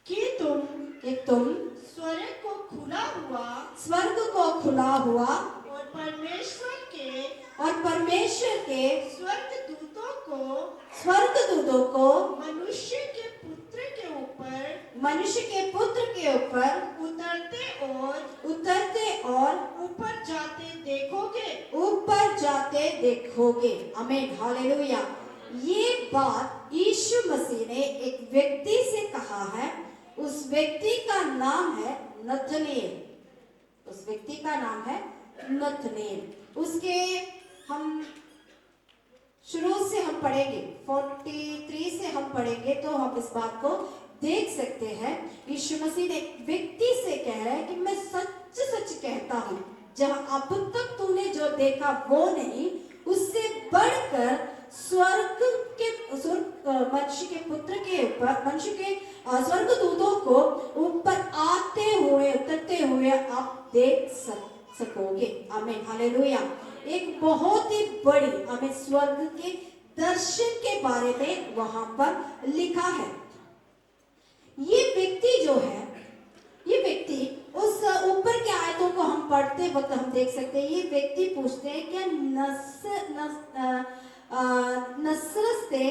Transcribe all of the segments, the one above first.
कि तुम स्वर्ग को खुला हुआ और परमेश्वर के स्वर्गदूतों को मनुष्य के पुत्र के ऊपर उतरते और ऊपर जाते देखोगे। आमीन, हालेलुया। ये बात यीशु मसीह ने एक व्यक्ति से कहा है। उस व्यक्ति का नाम है नथनेल। उसके हम शुरू से हम पढ़ेंगे, 43 से हम पढ़ेंगे तो हम इस बात को देख सकते हैं। यीशु मसीह ने एक व्यक्ति से कह रहा है कि मैं सच सच कहता हूँ, जहाँ अब तक तूने जो देखा वो नहीं, उससे बढ़कर मनुष्य के पुत्र के ऊपर, मनुष्य के स्वर्गदूतों को ऊपर आते हुए उतरते हुए आप देख सकोगे। आमीन, हालेलुया। एक बहुत ही बड़ी हमें स्वर्ग के दर्शन के बारे में वहां पर लिखा है। ये व्यक्ति उस ऊपर के आयतों को हम पढ़ते वक्त हम देख सकते हैं। ये व्यक्ति पूछते हैं क्या नसरत से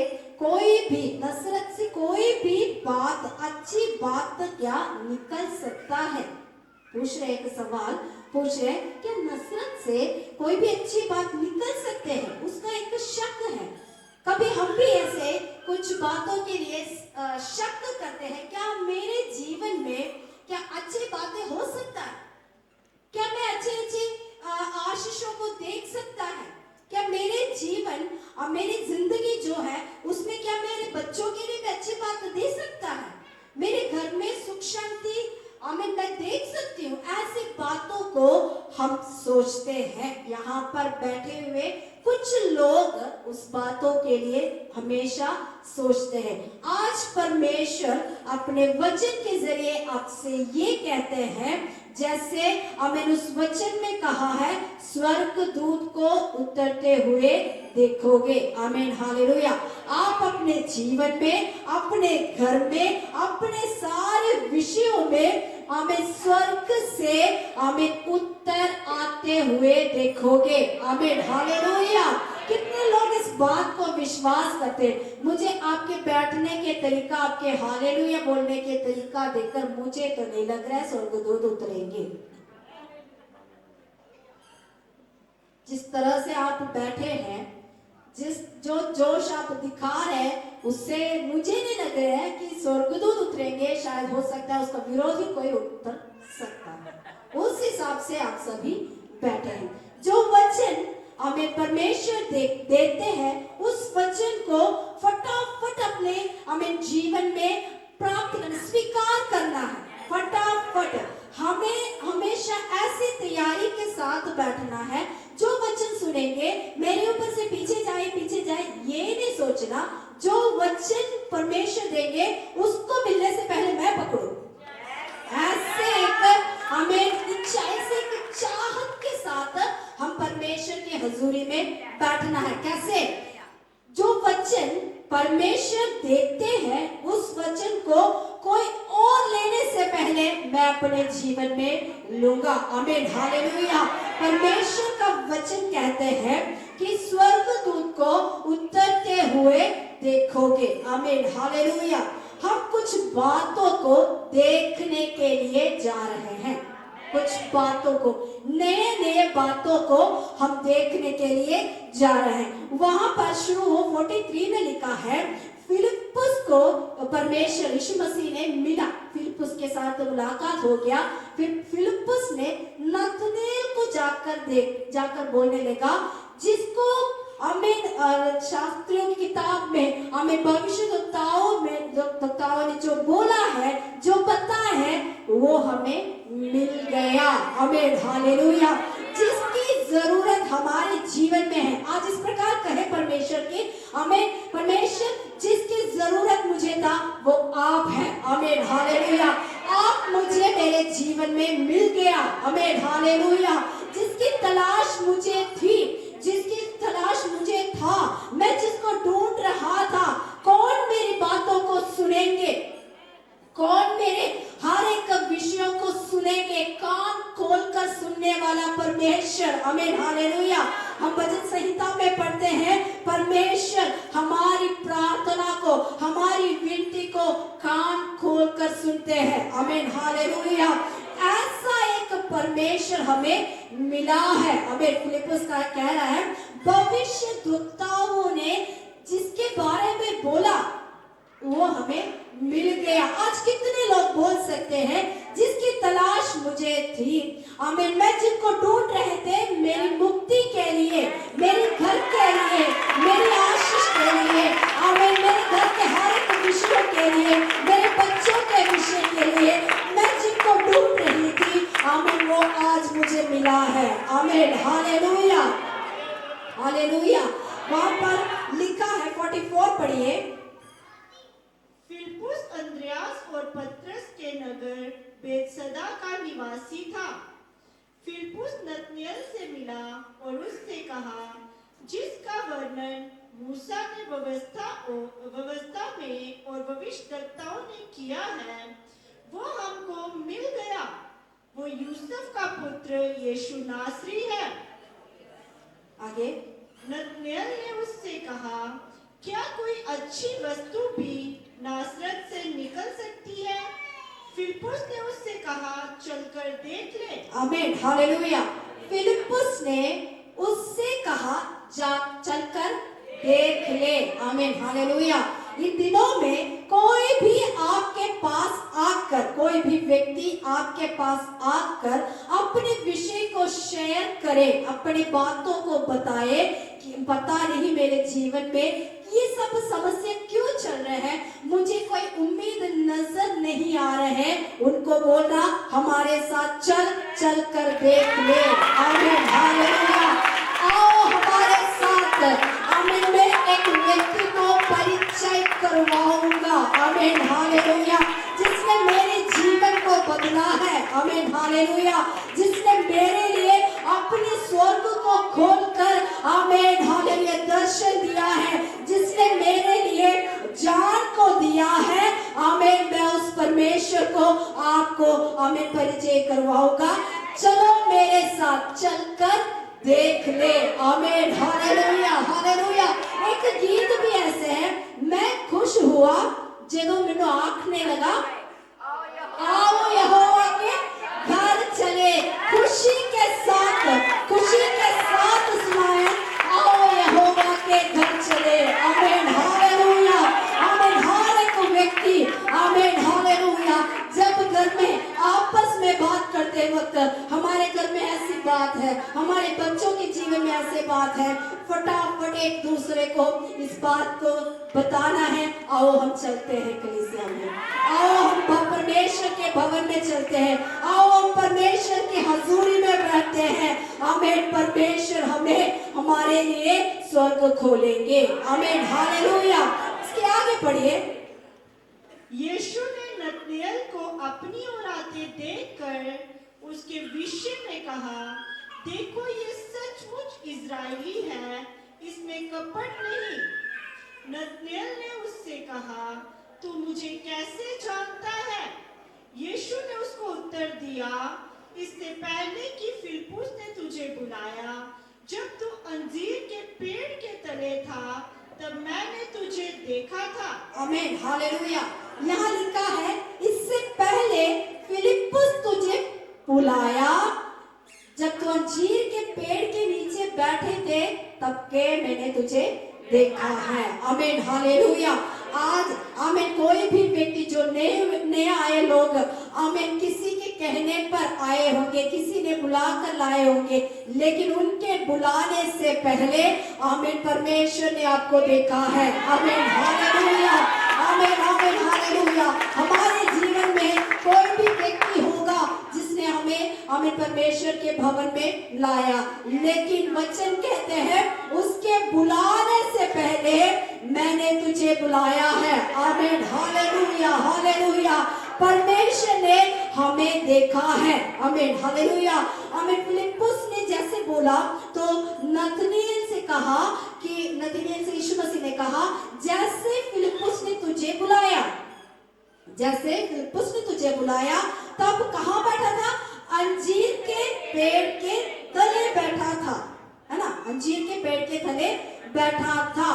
कोई भी बात, अच्छी बात क्या निकल सकता है? पूछ रहे एक सवाल पूछ रहे कि नसरत से कोई भी अच्छी बात निकल सकते हैं। उसका एक शक है। कभी हम भी ऐसे कुछ बातों के लिए शक करते हैं, क्या मेरे जीवन में क्या अच्छी बातें हो सकता है? क्या मैं अच्छी आशीषों को देख सकता है? क्या मेरे जीवन और मेरी जिंदगी जो है उसमें क्या मेरे बच्चों के लिए भी अच्छी बात दे सकता है? मेरे घर में सुख शांति मैं देख सकती हूँ। ऐसी बातों को हम सोचते हैं। यहाँ पर बैठे हुए कुछ लोग उस बातों के लिए हमेशा सोचते हैं। आज परमेश्वर अपने वचन के जरिए आपसे ये कहते हैं, जैसे हमें उस वचन में कहा है, स्वर्गदूत को उतरते हुए देखोगे। आमीन, हालेलुया। आप अपने जीवन में, अपने घर में, अपने सारे विषयों में हमें स्वर्ग से उत्तर आते हुए देखोगे। आमीन, हालेलुया। कितने लोग इस बात को विश्वास करते हैं? मुझे आपके बैठने के तरीका, आपके हालेलुया बोलने के तरीका देखकर मुझे तो नहीं लग रहा है स्वर्गदूत उतरेंगे। जिस तरह से आप बैठे हैं, जो जोश आप दिखा रहे हैं, उससे मुझे नहीं लग रहा है कि स्वर्गदूत उतरेंगे। शायद हो सकता है उसका विरोधी कोई उतर सकता है। उस हिसाब से आप सभी बैठे हैं। जो वचन हमें परमेश्वर देते हैं, उस वचन को फटाफट अपने हमें जीवन में प्राप्त करना, स्वीकार करना है। फटाफट हमें हमेशा ऐसी तैयारी के साथ बैठना है। जो वचन सुनेंगे मेरे ऊपर से पीछे जाए ये नहीं सोचना। जो वचन परमेश्वर देंगे उसको मिलने से पहले मैं पकड़ूं। ऐसे हमें चाहत के साथ हम परमेश्वर की हजूरी में बैठना है। कैसे? जो वचन परमेश्वर देते हैं, उस वचन को कोई और लेने से पहले मैं अपने जीवन में लूंगा। आमीन, हालेलुया। परमेश्वर का वचन कहते हैं कि स्वर्गदूत को उतरते हुए देखोगे। आमीन, हालेलुया। हम कुछ बातों को देखने के लिए जा रहे हैं। कुछ बातों को, नए बातों को हम देखने के लिए जा रहे हैं। वहां पर शुरू 43 में लिखा है, फिलिप्पुस को परमेश्वर यीशु मसीह ने मिला। फिलिप्पुस के साथ मुलाकात हो गया। फिर फिलिप्पुस ने नथनेल को जाकर बोलने लगा, जिसको हमें शास्त्रियों की किताब में, हमें भविष्यद्वक्ताओं ने जो बोला है, जो पता है, वो हमें मिल गया। आमीन, हालेलुया। जिसकी जरूरत हमारे जीवन में है, आज इस प्रकार कहे परमेश्वर की, हमें परमेश्वर जिसकी जरूरत मुझे था वो आप हैं। आमीन, हालेलुया। आप मुझे मेरे जीवन में मिल गया। आमीन, हालेलुया। जिसकी तलाश मुझे थी, जिसकी तलाश मुझे था, मैं जिसको ढूंढ रहा था, कौन मेरी बातों को सुनेंगे, कौन मेरे परमेश्वर, आमीन हालेलुया। हम भजन संहिता में पढ़ते हैं परमेश्वर हमारी प्रार्थना को, हमारी विनती को कान खोलकर सुनते हैं, आमीन हालेलुया। ऐसा एक परमेश्वर हमें मिला है। आमीन। फिलिप्पुस का कह रहा है भविष्यद्वक्ताओं ने जिसके बारे में बोला वो हमें मिल गया। आज कितने लोग बोल सकते हैं जिसकी तलाश मुझे थी, आमीन, मैं जिनको ढूंढ रहे थे मेरी मुक्ति के लिए, मेरे घर के लिए, मेरी आशीष के लिए, आमीन, मेरे घर के हर एक विषयों के लिए, मेरे बच्चों के विषय के लिए, मैं जिनको ढूंढ रही थी, आमीन, वो आज मुझे मिला है, आमीन हालेलुया हालेलुया। वहां पर लिखा है 44 पढ़िए। फिलिप्पुस अंद्रयास और पतरस के नगर बेतसदा का निवासी था। फिलिप्पुस नतनएल से मिला और उससे कहा, जिसका वर्णन मूसा ने व्यवस्था में और भविष्यद्वक्ताओं ने किया है, वो हमको मिल गया। वो यूसुफ का पुत्र यीशु नासरी है। आगे नतनएल ने उससे कहा, क्या कोई अच्छी वस्तु भी नासरत से निकल सकती है? फिलिप्पुस ने उससे कहा, चलकर देख ले। आमीन हालेलुया। फिलिप्पुस ने उससे कहा जा चलकर देख ले, आमीन हालेलुया। इन दिनों में कोई भी आपके पास आकर, कोई भी व्यक्ति आपके पास आकर अपने विषय को शेयर करे, अपनी बातों को बताए कि पता नहीं मेरे जीवन में ये सब समस्या क्यों चल रहे हैं, मुझे कोई उम्मीद नजर नहीं आ रहे हैं, उनको बोलना हमारे साथ चल कर देख ले, आमीन हालेलुया। आओ हमारे साथ, आमीन, मैं एक व्यक्ति को परिचय करवाऊंगा, आमीन हालेलुया, जिसने मेरे जीवन को बदला है, आमीन हालेलुया, जिसने मेरे लिए अपने स्वर्ग को खोलकर, आमीन हालेलुया, दर्शन दिया है, जिसने मेरे लिए जान को दिया है, आमीन, मैं उस परमेश्वर को आपको, आमीन, परिचय करवाऊंगा। चलो मेरे साथ चलकर देख ले, आमीन हालेलुया हालेलुया। एक गीत भी ऐसे है, मैं खुश हुआ जब मैंने आंखने लगा, आओ यहोवा के घर चले, खुशी के साथ सुनाए, आओ यहोवा के घर चले, आमीन हालेलुया आमीन। हर एक व्यक्ति, आमीन हालेलुया, जब घर में आपस में बात करते वक्त, हमारे घर में ऐसी बात है, हमारे बच्चों के जीवन में ऐसी बात है, फटाफट एक दूसरे को इस बात को बताना है, आओ हम चलते हैं कलीसिया में, आओ हम परमेश्वर के भवन में चलते हैं, आओ हम परमेश्वर की हजूरी में बैठते हैं, आमीन, परमेश्वर हमें हमारे लिए स्वर्ग खोलेंगे, आमीन हालेलुया। इसके आगे पढ़िए। यीशु ने नतनएल को अपनी ओर आते देखकर उसके विषय में कहा, देखो ये सचमुच इजरायली है, इसमें कपट नहीं। नतनएल ने उससे कहा, तू मुझे कैसे जानता है? यीशु ने उसको उत्तर दिया, इससे पहले कि फिलिप्पुस ने तुझे बुलाया, जब तू अंजीर के पेड़ के तले था, तब मैंने तुझे देखा था। आमीन हालेलुया। यहाँ लिखा है, इससे पहले फिलिप्पुस तुझे बुलाया, जब तू अंजीर के पेड़ के नीचे बैठे थे, तब के मैंने तुझे देखा है, आमीन हालेलुया। आज आमीन, कोई भी व्यक्ति जो नए आए लोग, आमीन, किसी के कहने पर आए होंगे, किसी ने बुलाकर लाए होंगे, लेकिन उनके बुलाने से पहले, आमीन, परमेश्वर ने आपको देखा है, आमीन हालेलुया आमीन आमीन हालेलुया। हमारे जीवन में कोई भी व्यक्ति होगा जिसने हमें, आमीन, परमेश्वर के भवन में लाया, लेकिन वचन कहते हैं उसके बुलाने से पहले मैंने तुझे बुलाया है, आमीन हालेलुया हालेलुया। परमेश्वर ने हमें देखा है, आमीन हालेलुया आमीन। फिलिप्पुस ने जैसे बोला तो नतनएल से कहा कि, नतनएल से यीशु मसीह ने कहा, जैसे फिलिप्पुस ने तुझे बुलाया, जैसे फिलिप्पुस ने तुझे बुलाया, तब कहाँ बैठा था? अंजीर के पेड़ के तले बैठा था, है ना, अंजीर के पेड़ के तले बैठा था।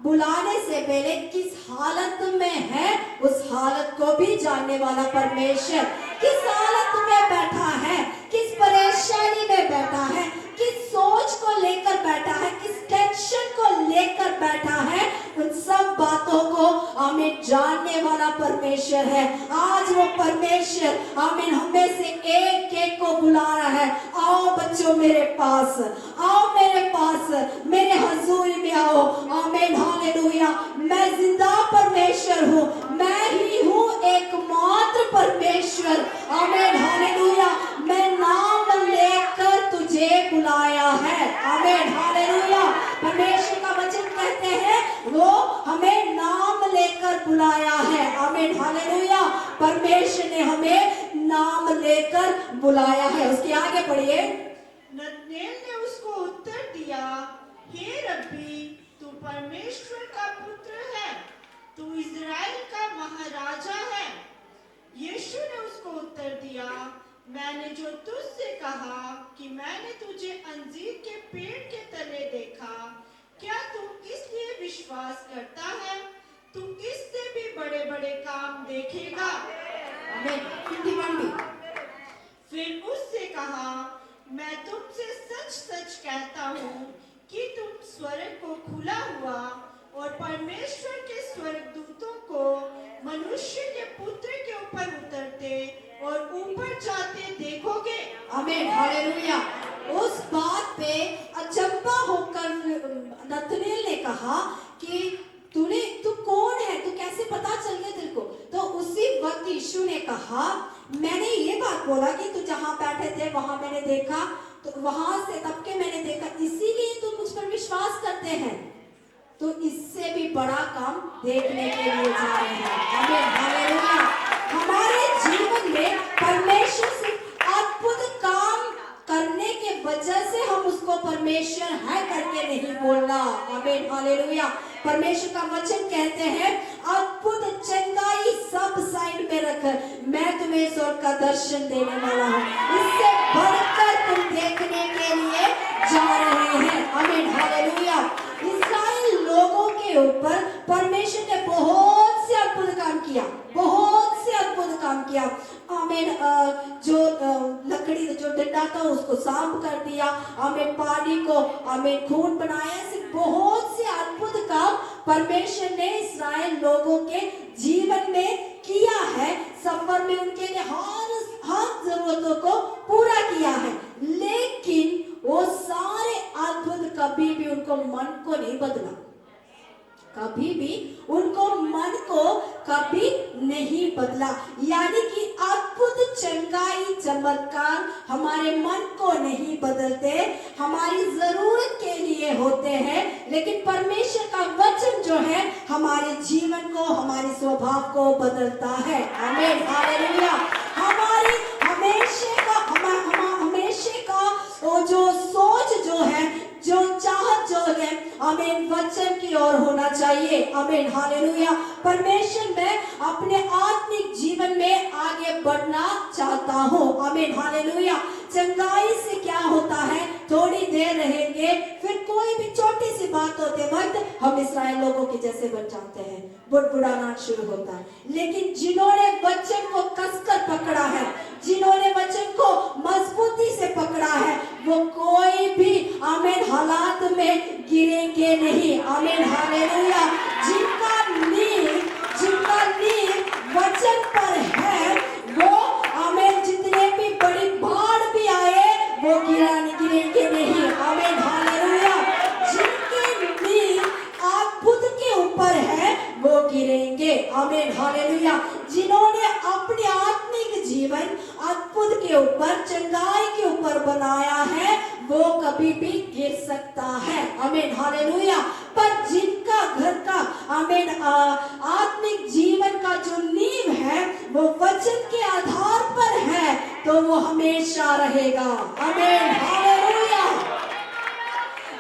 बुलाने से पहले किस हालत में है उस हालत को भी जानने वाला परमेश्वर, किस हालत में बैठा है, किस परेशानी में बैठा है, किस सोच को लेकर बैठा है, किस टेंशन को लेकर बैठा है, उन सब बातों को आमीन जानने वाला परमेश्वर है। आज वो परमेश्वर आमीन हमें से एक एक को बुला रहा है, आओ बच्चों मेरे पास, आओ मेरे पास, मेरे हजूर में आओ। आमीन हालेलुया। मैं जिंदा परमेश्वर हूँ, मैं ही हूँ एकमात्र परमेश्वर। आमीन हालेलुया। मैं नाम लेकर तुझे बुलाया है। आमीन हालेलुया। परमेश्वर का वचन कहते हैं वो हमें नाम लेकर बुलाया है। आमीन हालेलुया। परमेश्वर ने हमें नाम लेकर बुलाया है। उसके आगे पढ़िए। नतनेल ने उसको उत्तर दिया, हे रब्बी, तू परमेश्वर का पुत्र है, तू इज़राइल का महाराजा है। यीशु ने उसको उत्तर दिया, मैंने जो तुझसे कहा कि मैंने तुझे अंजीर के पेड़ के तले देखा, क्या तू इसलिए विश्वास करता है? तू इससे भी बड़े बड़े काम देखेगा। आमीन। 51 भी। फिर उससे कहा, मैं तुमसे सच सच कहता हूँ कि तुम स्वर्ग को खुला हुआ और परमेश्वर के स्वर्गदूतों को मनुष्य के पुत्र के ऊपर उतरते और ऊपर जाते देखोगे। आमीन हालेलुया। उस बात पे अचंभा होकर नतनेल ने कहा कि तू कौन है, तू कैसे पता चल गया तेरे को? तो उसी वक्त यीशु ने कहा, मैंने ये बात बोला कि तू जहाँ बैठे थे वहां मैंने देखा, तो वहां से तब के मैंने देखा, इसीलिए तू मुझ पर विश्वास करते हैं। तो इससे भी बड़ा काम देखने के लिए जा रहे हैं। आमीन हालेलुया। हमारे जीवन में परमेश्वर सिर्फ अद्भुत काम करने के वजह से हम उसको परमेश्वर है करके नहीं बोलना। आमीन हालेलुया। परमेश्वर का वचन कहते हैं, अद्भुत चंगाई सब साइड में रख, मैं तुम्हें स्वर्ग का दर्शन देने वाला हूँ। इससे बढ़कर तुम देखने के लिए जा रहे हैं। आमीन हालेलुया। इस्राएल लोगों के ऊपर परमेश्वर ने बहुत से अद्भुत काम किया, बहुत से अद्भुत काम किया। आमीन। जो लकड़ी जो डंडा था उसको सांप कर दिया, आमीन, पानी को आमीन खून बनाया। ऐसे बहुत से अद्भुत काम परमेश्वर ने इस्राएल लोगों के जीवन में किया है। सफर में उनके लिए हर जरूरतों को पूरा किया है, लेकिन वो सारे अद्भुत कभी भी उनको मन को नहीं बदला, कभी भी उनको मन को कभी नहीं बदला। यानी कि अद्भुत चंगाई चमत्कार हमारे मन को नहीं बदलते, हमारी जरूरत के लिए होते हैं, लेकिन परमेश्वर का वचन जो है हमारे जीवन को, हमारे स्वभाव को बदलता है। आमीन हालेलुया। हमारी हमेशा का वो जो सोच जो है, जो चाहत जो है, आमीन, वचन की ओर होना चाहिए। आमीन हालेलुया। परमेश्वर मैं अपने आत्मिक जीवन में आगे बढ़ना चाहता हूँ। आमीन हालेलुया। चंगाई से क्या होता है, थोड़ी देर रहेंगे, फिर कोई भी छोटी सी बात होते वक्त हम इस्राएल लोगों के जैसे बन जाते हैं, बुड़बुड़ाना शुरू होता है। लेकिन जिन्होंने वचन को कसकर पकड़ा है, जिन्होंने वचन को मजबूती से पकड़ा है, वो कोई भी आमीन हालात में गिरेंगे नहीं। आमीन हालेलुया। जिनका नींव वचन पर है, वो आमीन, जितने भी बड़ी बाढ़ भी आए वो गिरेंगे नहीं। आमीन हालेलुया। जिनकी नींव अद्भुत के ऊपर है वो गिरेंगे। आमीन हालेलुया। जिन्होंने अपने आत्मिक जीवन अद्भुत के ऊपर, चंगाई के ऊपर बनाया है, वो कभी भी गिर सकता है। आमीन हालेलुया। पर जिनका घर का आमीन आत्मिक जीवन का जो नींव है वो वचन के आधार पर है, तो वो हमेशा रहेगा। आमीन हालेलुया।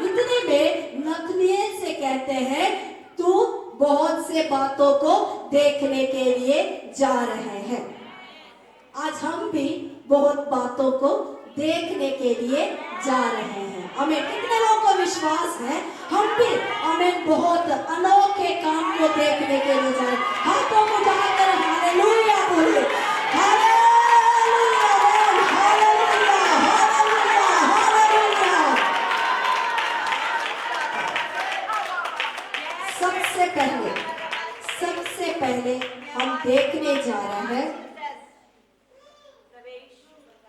इतने में नतनेल से कहते हैं, तू बहुत से बातों को देखने के लिए जा रहे हैं। आज हम भी बहुत बातों को देखने के लिए जा रहे हैं। हमें कितने लोगों को विश्वास है हम भी हमें बहुत अनोखे काम को देखने के लिए जा रहे हैं। हाथों को उठाकर हालेलुया बोले, हालेलुया, हालेलुया, हालेलुया, हालेलुया। सबसे पहले हम देखने जा रहे हैं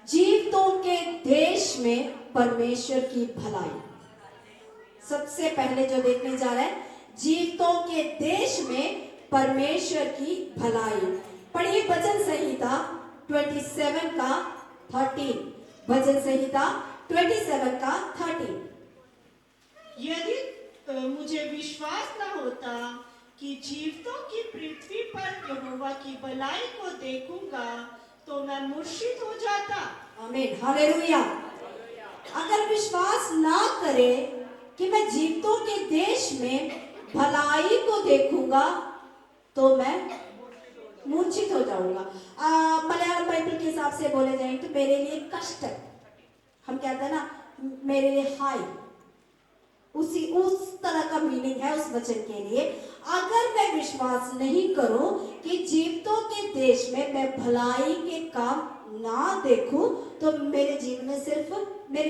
जीवितों के देश में परमेश्वर की भलाई। सबसे पहले जो देखने जा रहे हैं जीवितों के देश में परमेश्वर की भलाई। पढ़िए भजन संहिता 27 का 13। भजन संहिता 27 का 13। यदि मुझे विश्वास न होता कि जीवितों की पृथ्वी पर यहोवा की भलाई को देखूंगा तो मैं मूर्छित हो जाता। आमीन, हालेलुया। अगर विश्वास ना करे कि मैं जीवितों के देश में भलाई को देखूंगा तो मैं मूर्छित हो जाऊंगा। मलयालम बाइबल के हिसाब से बोले जाए तो मेरे लिए कष्ट है, हम कहते हैं ना मेरे लिए हाई, उस तरह का मीनिंग है उस वचन के लिए। अगर मैं विश्वास नहीं करूं कि जीवितों के देश में मैं भलाई के काम ना देखूं तो मेरे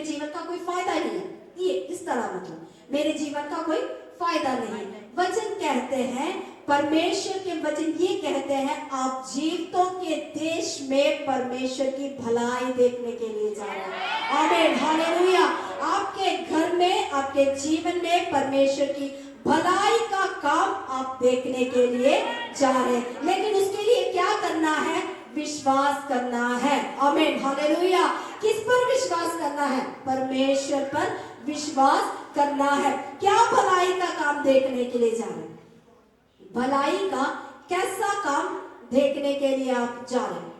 जीवन का कोई फायदा नहीं है। ये इस तरह मतलब मेरे जीवन का कोई फायदा नहीं है। वचन कहते हैं, परमेश्वर के वचन ये कहते हैं आप जीवितों के देश में परमेश्वर की भलाई देखने के लिए जा रहे हैं। आमीन, हालेलुया। आपके घर में, आपके जीवन में परमेश्वर की भलाई का काम आप देखने के लिए जा रहे हैं। लेकिन उसके लिए क्या करना है? विश्वास करना है। आमीन, हालेलुया। किस पर विश्वास करना है? परमेश्वर पर विश्वास करना है। क्या भलाई का काम देखने के लिए जा रहे हैं? भलाई का कैसा काम देखने के लिए आप जा रहे हैं?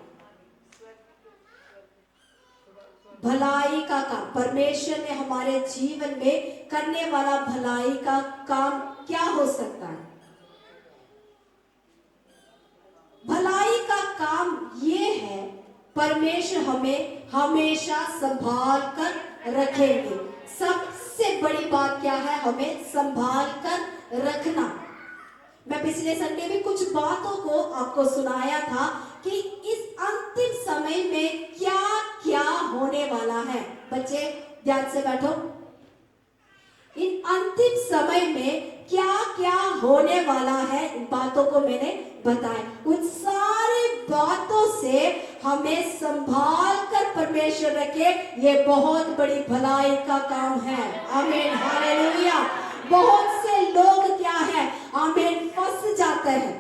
भलाई का काम, परमेश्वर ने हमारे जीवन में करने वाला भलाई का काम क्या हो सकता है? भलाई का काम ये है परमेश्वर हमें हमेशा संभाल कर रखेंगे। सबसे बड़ी बात क्या है? हमें संभाल कर रखना। मैं पिछले संडे भी कुछ बातों को आपको सुनाया था कि इस अंतिम समय में क्या क्या होने वाला है। बच्चे ध्यान से बैठो। इन अंतिम समय में क्या क्या होने वाला है, इन बातों को मैंने बताया। उन सारी बातों से हमें संभाल कर परमेश्वर रखे, ये बहुत बड़ी भलाई का काम है। आमीन, हालेलुया। बहुत से लोग क्या है, आमीन, फंस जाते हैं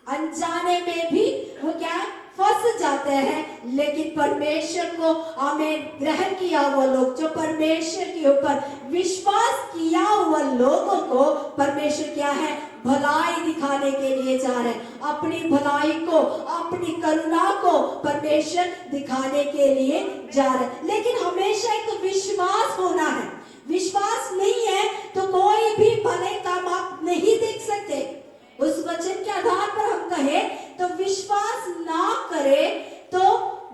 अनजाने में भी, वो क्या है, फंस जाते हैं। लेकिन परमेश्वर को आमीन ग्रहण किया हुआ लोग, जो परमेश्वर के ऊपर विश्वास किया हुआ लोगों को परमेश्वर क्या है, भलाई दिखाने के लिए जा रहे हैं। अपनी भलाई को, अपनी करुणा को परमेश्वर दिखाने के लिए जा रहे हैं। लेकिन हमेशा एक विश्वास होना है। विश्वास नहीं है तो कोई भी भले काम आप नहीं देख सकते। उस वचन के आधार पर हम कहे तो विश्वास ना करे तो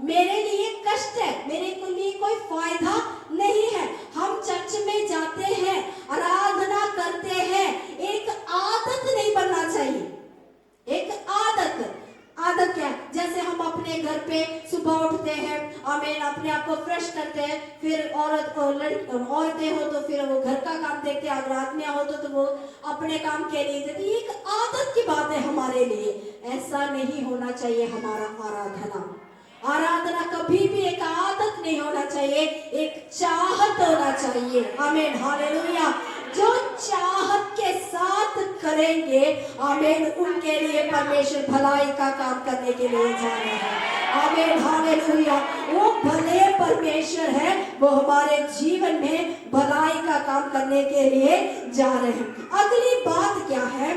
मेरे लिए कष्ट है, मेरे को लिए कोई फायदा नहीं है। हम चर्च में जाते हैं, आराधना करते हैं, एक आदत नहीं बनना चाहिए। एक आदत क्या है? जैसे हम अपने घर पे सुबह उठते हैं, आमीन, अपने आप को फ्रेश करते हैं, फिर औरतें हो तो फिर वो घर का काम देखते हैं, अगर आदमियां हो तो वो अपने काम के लिए देते। ये एक आदत की बात है हमारे लिए। ऐसा नहीं होना चाहिए। हमारा आराधना कभी भी एक आदत नहीं होना चाहिए, एक चाहत होना चाहिए। आमीन, हालेलुया। जो चाहत के साथ करेंगे, आमीन, उनके लिए परमेश्वर भलाई का काम करने के लिए जा रहे हैं। आमीन, हालेलुया। वो भले परमेश्वर है, वो हमारे जीवन में भलाई का काम करने के लिए जा रहे हैं। अगली बात क्या है?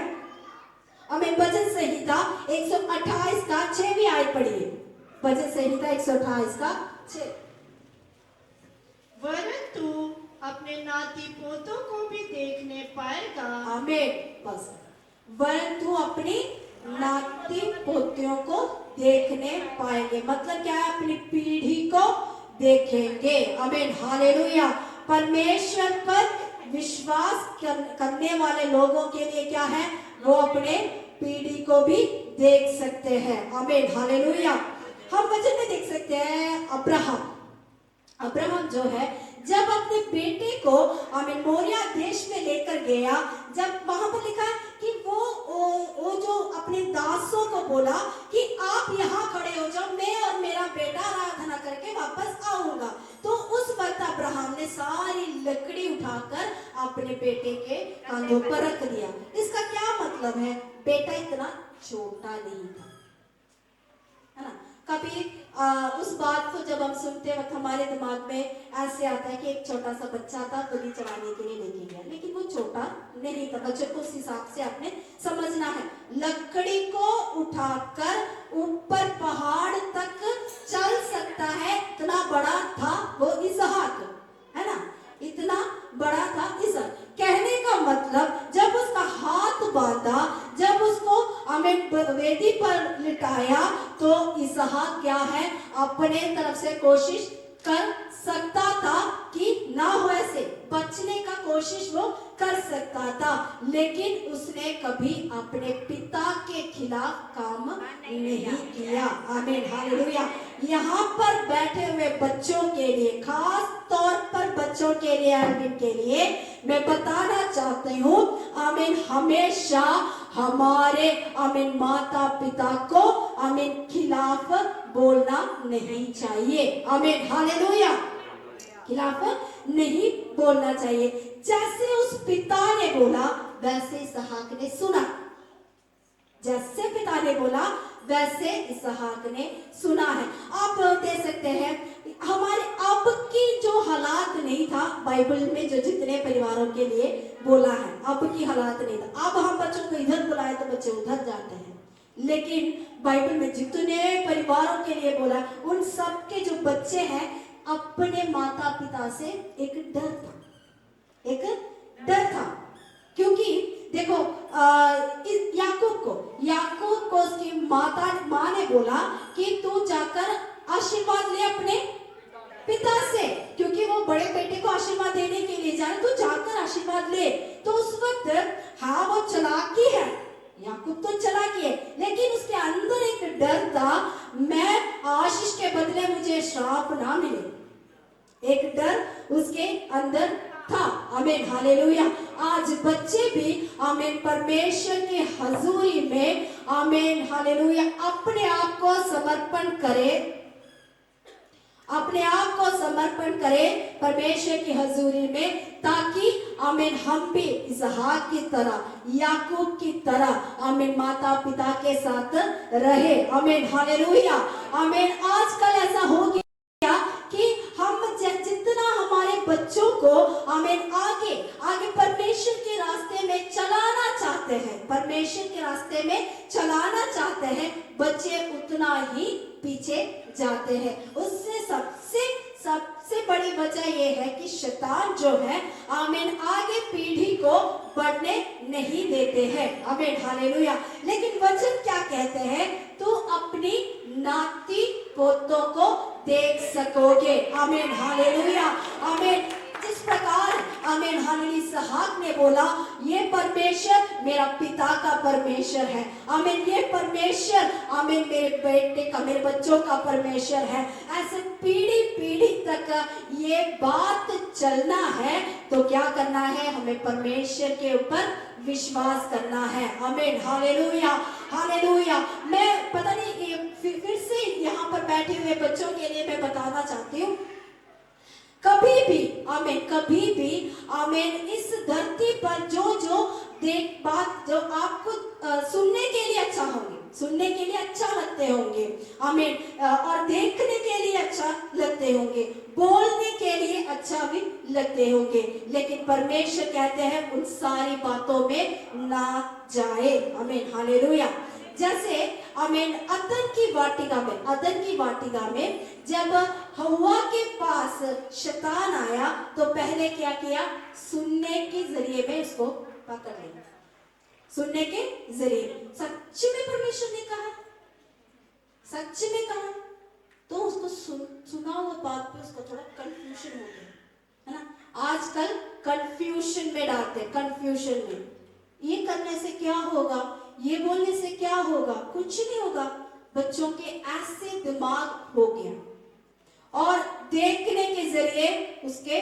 हमें भजन संहिता 128 का 6वीं आयत पढ़िए। भजन संहिता 128 का 6। वरन तू अपने नाती पोतों को भी देखने पाएगा। आमीन, बस। वरन तू अपनी नाती पोतियों को देखने पाएंगे। मतलब क्या है? अपनी पीढ़ी को देखेंगे। आमीन, हालेलुया। परमेश्वर पर विश्वास करने वाले लोगों के लिए क्या है, वो अपने पीढ़ी को भी देख सकते हैं। आमीन, हालेलुया। हम वचन में देख सकते हैं अब्राहम जो है, जब अपने बेटे को आमीन मोरिया देश में लेकर गया, जब वहां पर लिखा है कि वो जो अपने दासों को बोला कि आप यहाँ खड़े हो जाओ, मैं और मेरा बेटा आराधना करके वापस आऊंगा। तो उस वक्त अब्राहम ने सारी लकड़ी उठाकर अपने बेटे के कंधों पर रख दिया। इसका क्या मतलब है, बेटा इतना छोटा नहीं था, है ना। कभी उस बात को जब हम सुनते वक्त हमारे दिमाग में ऐसे आता है कि एक छोटा सा बच्चा था, बलि चढ़ाने के लिए लेके गया, लेकिन वो छोटा नहीं था। बच्चे को उस हिसाब से आपने समझना है। लकड़ी को उठाकर ऊपर पहाड़ तक चल सकता है, इतना बड़ा था वो इसहाक, है ना, इतना बड़ा था इसहाक। कहने का मतलब जब उसका हाथ बांधा, जब उसको आमीन वेदी पर लिटाया, तो इसहाक क्या है, अपने तरफ से कोशिश कर सकता था कि ना हो ऐसे, बचने का कोशिश वो कर सकता था, लेकिन उसने कभी अपने पिता के खिलाफ काम नहीं किया। आमीन, हालेलुया। यहाँ पर बैठे हुए बच्चों के लिए, खास तौर पर बच्चों के लिए, आमीन के लिए मैं बताना चाहती हूँ, आमीन हमेशा हमारे आमीन माता पिता को आमीन खिलाफ बोलना नहीं चाहिए। आमीन, हालेलुया। खिलाफ नहीं बोलना चाहिए। जैसे उस पिता ने बोला वैसे इसहाक ने सुना, जैसे पिता ने बोला वैसे इसहाक ने सुना है। आप देख सकते हैं हमारे अब की जो हालात नहीं था, बाइबल में जो जितने परिवारों के लिए बोला है, अब की हालात नहीं था। अब हम बच्चों को इधर बुलाए तो बच्चे उधर जाते हैं, लेकिन बाइबल में जितने परिवारों के लिए बोला, उन सब के जो बच्चे हैं, अपने माता पिता से एक डर था, एक डर था। क्योंकि देखो याकूब को उसकी माँ ने बोला कि तू जाकर आशीर्वाद ले अपने पिता से, क्योंकि वो बड़े बेटे को आशीर्वाद देने के लिए जा रहा, तू जाकर आशीर्वाद ले। तो उस वक्त हाँ वो चालाकी है, याकूब तो चालाकी है, लेकिन उसके अंदर एक डर था, मैं आशीष के बदले मुझे श्राप ना मिले, एक डर उसके अंदर था। आमीन, हालेलुया। आज बच्चे भी आमीन परमेश्वर के हजूरी में आमीन हालेलुया अपने आप को समर्पण करें, अपने आप को समर्पण करें परमेश्वर की हजूरी में, ताकि आमीन हम भी इसहाक की तरह, याकूब की तरह आमीन माता पिता के साथ रहे। आमीन, हालेलुया। आमीन। आजकल ऐसा हो गया कि हम जितना हमारे बच्चों को आमीन आगे परमेश्वर के रास्ते में चलाना चाहते हैं, परमेश्वर के रास्ते में चलाना चाहते हैं, बच्चे उतना ही पीछे जाते हैं। उससे सबसे बड़ी वजह यह है कि शैतान जो है आमीन आगे पीढ़ी को बढ़ने नहीं देते हैं। आमीन, हालेलुया। लेकिन वचन क्या कहते हैं, तू अपनी नाती पोतों को देख सकोगे। आमीन, हालेलुया। आमीन। जिस प्रकार आमीन हालेलुया इसहाक ने बोला, ये परमेश्वर मेरा पिता का परमेश्वर है, आमीन ये परमेश्वर आमीन मेरे बेटे का, मेरे बच्चों का परमेश्वर है, ऐसे पीढ़ी पीढ़ी तक ये बात चलना है, तो क्या करना है, हमें परमेश्वर के ऊपर विश्वास करना है। आमीन, हालेलुया, हालेलुया। मैं पता नहीं फिर से यहाँ पर बैठे हुए बच्चों के लिए मैं बताना चाहती हूँ, कभी भी आमीन इस धरती पर जो बात जो आपको सुनने के लिए अच्छा होंगे, सुनने के लिए अच्छा लगते होंगे, आमीन और देखने के लिए अच्छा लगते होंगे, बोलने के लिए अच्छा भी लगते होंगे, लेकिन परमेश्वर कहते हैं उन सारी बातों में ना जाए। आमीन, हालेलुया। जैसे आमीन अदन की वाटिका में जब हव्वा के पास शैतान आया, तो पहले क्या किया, सुनने के जरिए में उसको पकड़ लिया, सुनने के जरिए। सच में परमेश्वर ने कहा, सच में कहा, तो तो सुना हुआ बात पे उसका थोड़ा कंफ्यूजन हो गया, है ना। आजकल कंफ्यूजन में डालते हैं, कंफ्यूजन में, ये करने से क्या होगा, ये बोलने से क्या होगा, कुछ नहीं होगा। बच्चों के ऐसे दिमाग हो गया और देखने के जरिए उसके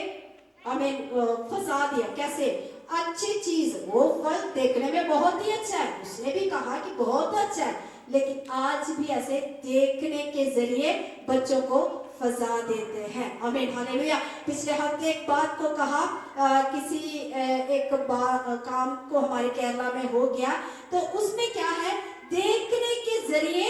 हमें फंसा दिया। कैसे? अच्छी चीज, वो फल देखने में बहुत ही अच्छा है, उसने भी कहा कि बहुत अच्छा है, लेकिन आज भी ऐसे देखने के जरिए बच्चों को फंसा देते हैं। आमीन, हालेलुया। पिछले हफ्ते एक बात को कहा, किसी एक काम को हमारे केरला में हो गया, तो उसमें क्या है, देखने के जरिए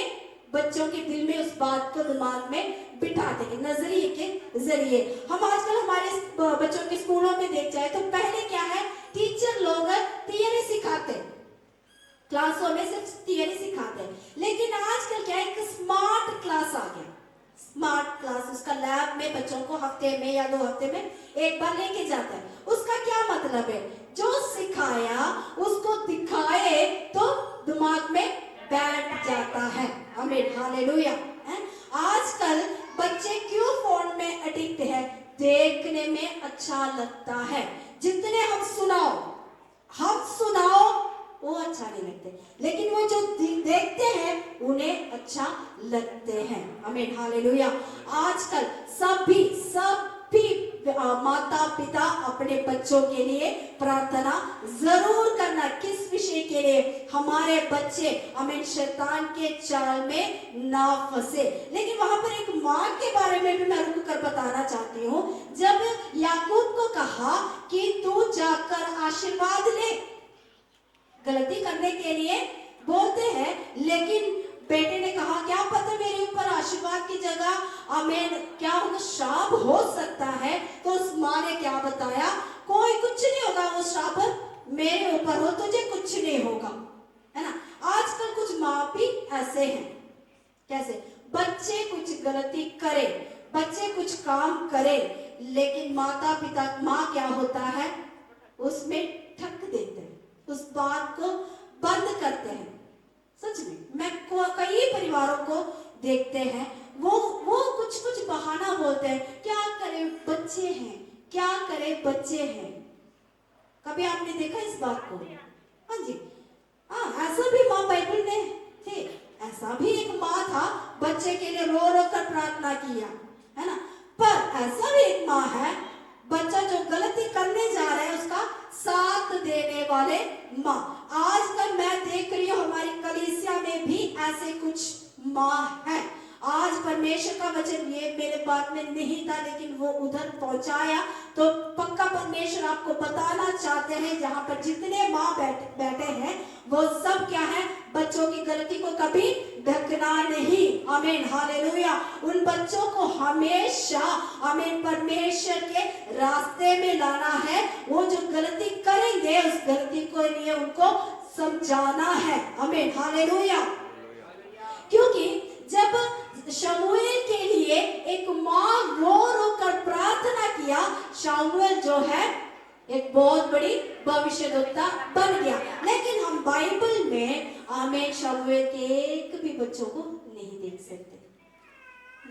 बच्चों के दिल में उस बात को दिमाग में बिठाते हैं, नजरिए के जरिए। हम आजकल हमारे बच्चों के स्कूलों में देख जाए तो पहले क्या है, टीचर लोग थियरी सिखाते, क्लासों में सिर्फ थियरी सिखाते हैं, लेकिन आजकल क्या है, एक स्मार्ट क्लास आ गया। स्मार्ट क्लास, उसका लैब में बच्चों को हफ्ते में या 2 हफ्ते में एक बार लेके जाता है। उसका क्या मतलब है, जो सिखाया उसको दिखाए तो दिमाग में बैठ जाता है। आमीन, हालेलुया। आजकल बच्चे क्यों फोन में एडिक्ट है, देखने में अच्छा लगता है, जितने हम सुनाओ वो अच्छा नहीं लगते, लेकिन वो जो देखते हैं उन्हें अच्छा लगते हैं। आमीन, हालेलुया। आजकल सभी माता पिता अपने बच्चों के लिए प्रार्थना जरूर करना। किस विषय के लिए? हमारे बच्चे आमीन शैतान के जाल में ना फंसे। लेकिन वहां पर एक माँ के बारे में भी मैं रुक कर बताना चाहती हूँ। जब याकूब को कहा कि तू जाकर आशीर्वाद ले, गलती करने के लिए बोलते हैं, लेकिन बेटे ने कहा क्या पता मेरे ऊपर आशीर्वाद की जगह आमीन क्या होगा, श्राप हो सकता है। तो उस माँ ने क्या बताया, कोई कुछ नहीं होगा, वो श्राप मेरे ऊपर हो, तुझे कुछ नहीं होगा, है ना। आजकल कुछ माँ भी ऐसे हैं, कैसे, बच्चे कुछ गलती करे, बच्चे कुछ काम करे, लेकिन माता पिता माँ क्या होता है, उसमें ठक देते हैं, उस बात को बंद करते हैं। सच में मैं कई परिवारों को देखते हैं, वो कुछ बहाना बोलते हैं, क्या करे बच्चे हैं, क्या करे बच्चे हैं। कभी आपने देखा इस बात को? हाँ जी, हाँ, ऐसा भी माँ बाइबल में थे, ऐसा भी एक माँ था, बच्चे के लिए रो रो कर प्रार्थना किया, है ना। पर ऐसा भी एक माँ है, बच्चा जो गलती करने जा रहा है उसका साथ देने वाले माँ। आजकल मैं देख रही हूँ हमारी कलीसिया में भी ऐसे कुछ माँ है। आज परमेश्वर का वचन ये मेरे बात में नहीं था, लेकिन वो उधर पहुंचाया, तो पक्का परमेश्वर आपको बताना चाहते हैं, जहां पर जितने माँ बैठे हैं वो सब क्या है, बच्चों की गलती को कभी ढकना नहीं। आमीन, हालेलुया। उन बच्चों को हमेशा आमीन परमेश्वर के रास्ते में लाना है। वो जो गलती करेंगे उस गलती को लिए उनको समझाना है। आमीन, हालेलुया। क्योंकि जब शमूएल के लिए एक माँ रो रो कर प्रार्थना किया, शमूएल जो है एक बहुत बड़ी भविष्यद्वक्ता बन गया। लेकिन हम बाइबल में आमीन शमूएल के एक भी बच्चों को नहीं देख सकते,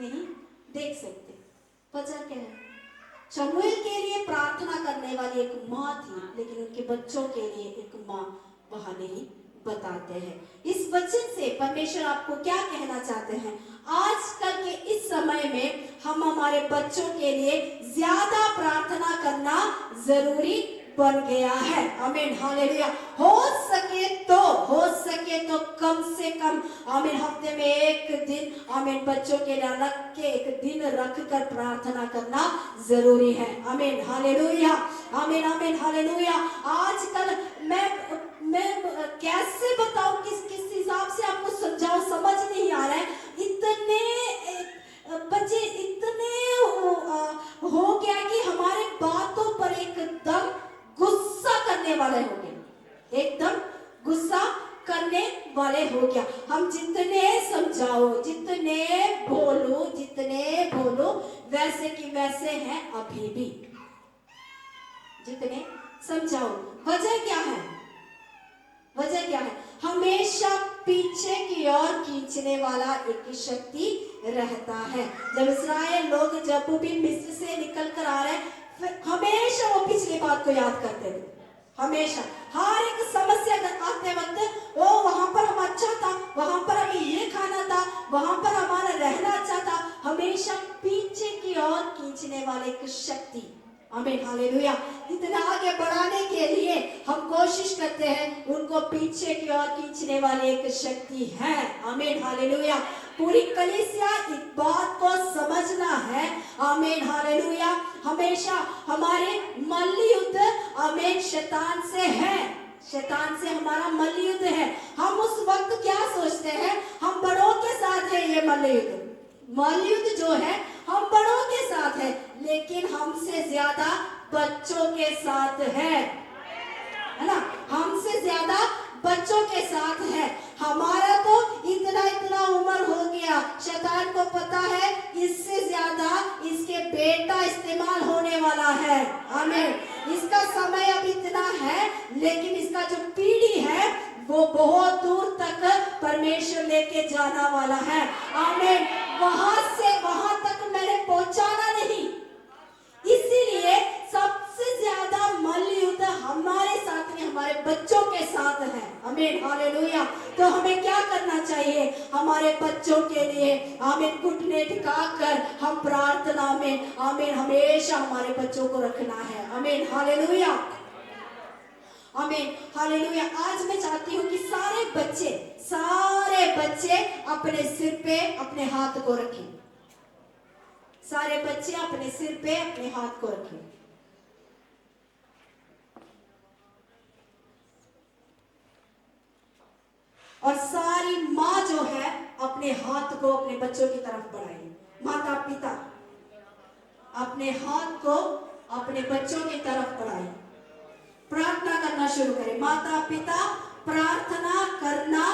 नहीं देख सकते। वजह क्या है? शमूएल के लिए प्रार्थना करने वाली एक माँ थी, लेकिन उनके बच्चों के लिए एक माँ वहां नहीं बताते हैं। इस वचन से परमेश्वर आपको क्या कहना चाहते हैं? आजकल के इस समय में हम हमारे बच्चों के लिए ज्यादा प्रार्थना करना जरूरी बन गया है। आमीन, हालेलुया। हो सके तो कम से कम आमीन हफ्ते में एक दिन आमीन बच्चों के लिए अलग के एक दिन रख कर प्रार्थना करना जरूरी है। आमीन, हालेलुया। आमीन, आमीन, हालेलुया। आजकल मैं कैसे बताऊं, किस हिसाब से आपको समझाऊं, समझ नहीं आ रहा है। इतने बच्चे इतने हो गया कि हमारे बातों पर एकदम गुस्सा करने वाले हो गए, एकदम गुस्सा करने वाले हो गया। हम जितने समझाओ, जितने बोलो वैसे कि वैसे हैं अभी भी, जितने समझाओ। वजह क्या है? हमेशा पीछे की ओर खींचने वाला एक शक्ति रहता है। जब इस्राएल लोग जब भी मिस्र से निकल कर आ रहे हैं, फिर हमेशा वो पिछली बात को याद करते थे। हमेशा हर एक समस्या आते वक्त ओ वहां पर हम अच्छा था, वहां पर हमें ये खाना था, वहां पर हमारा रहना अच्छा था। हमेशा पीछे की ओर खींचने वाले एक शक्ति, आमीन हालेलुया, इतना आगे बढ़ाने के लिए हम कोशिश करते हैं, उनको पीछे की ओर खींचने वाली एक शक्ति है। आमीन हालेलुया। पूरी कलीसिया इस बात को समझना है। आमीन हालेलुया। हमेशा हमारे मल्ल युद्ध आमीन शैतान से है, शैतान से हमारा मल्ल युद्ध है। हम उस वक्त क्या सोचते हैं, हम बड़ों के साथ है ये मल्ल युद्ध। मल्ल युद्ध जो है हम बड़ों के साथ है, लेकिन हमसे ज्यादा बच्चों के साथ है ना, हमसे ज्यादा बच्चों के साथ है। हमारा तो इतना इतना उम्र हो गया, शैतान को पता है इससे ज्यादा इसके बेटा इस्तेमाल होने वाला है। आमीन। इसका समय अब इतना है, लेकिन इसका जो पीढ़ी है वो बहुत दूर तक परमेश्वर लेके जाना वाला है। आमीन। वहां से वहां तक मैंने पहुंचाना नहीं, इसीलिए सबसे ज्यादा मल्ल युद्ध हमारे साथ में हमारे बच्चों के साथ है। आमीन हालेलुया। तो हमें क्या करना चाहिए, हमारे बच्चों के लिए आमीन घुटने टिकाकर हम प्रार्थना में आमीन हमेशा हमारे बच्चों को रखना है। आमीन हालेलुया, आमीन हालेलुया। आज मैं चाहती हूँ कि सारे बच्चे अपने सिर पे अपने हाथ को रखें। सारे बच्चे अपने सिर पे अपने हाथ को रखें। और सारी माँ जो है अपने हाथ को अपने बच्चों की तरफ बढ़ाए। माता पिता अपने हाथ को अपने बच्चों की तरफ बढ़ाए, प्रार्थना करना शुरू करें। माता पिता प्रार्थना करना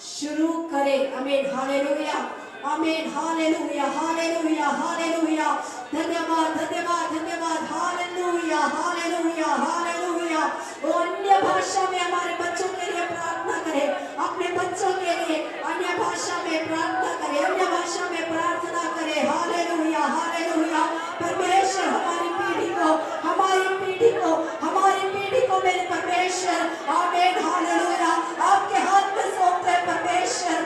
शुरू करें। आमीन हालेलुया, आमीन हालेलुया, हालेलुया, हालेलुया। धन्यवाद धन्यवाद धन्यवाद। Hallelujah hallelujah hallelujah. अन्य भाषा में हमारे बच्चों के लिए प्रार्थना करें, अपने बच्चों के लिए अन्य भाषा में प्रार्थना करें, अन्य भाषा में प्रार्थना करें। Hallelujah hallelujah. परमेश्वर हमारी पीढ़ी को मेरे परमेश्वर आमीन हालेलुया आपके हाथ में सौंपते हैं परमेश्वर।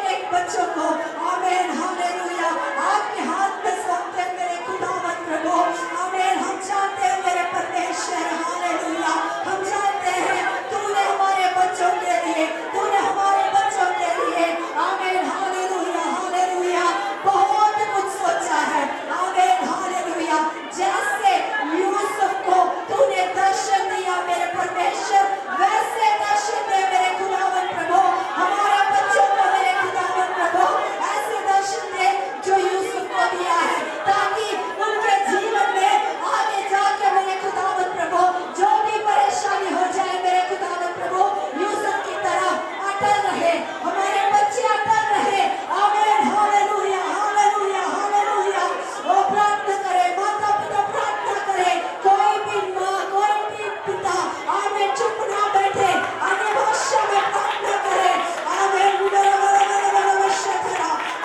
एक बच्चों को आमीन हालेलुया आपके हाथ में सौंपते हैं मेरे खुदावंद प्रभु। आमीन। हम जानते हैं मेरे परमेश्वर हालेलुया, हम जानते हैं तूने हमारे बच्चों के लिए, तूने हमारे बच्चों के लिए आमीन हालेलुया हालेलुया बहुत कुछ सोचा है। आमीन हालेलुया। जैसे यूसुफ को तूने दर्शन दिया मेरे परमेश्वर, वैसे दर्शन दे मेरे खुदावंद प्रभु हमारे बच्चों को। मेरे खुदावंद प्रभु ऐसे दर्शन दे जो यूसुफ को दिया है, ताकि उनके जीवन में आगे जाके मेरे खुदावंद प्रभु जो भी परेशानी हो जाए मेरे खुदावंद प्रभु यूसुफ की तरह अटल रहे, हमारे बच्चे अटल रहे। आमीन हालेलुया हालेलुया हालेलुया। वो प्रार्थना करे, माता पिता प्रार्थना करे, कोई भी माँ कोई भी पिता आमीन चुप ना बैठे, अन्य भाषा में प्रार्थना करे। आमीन।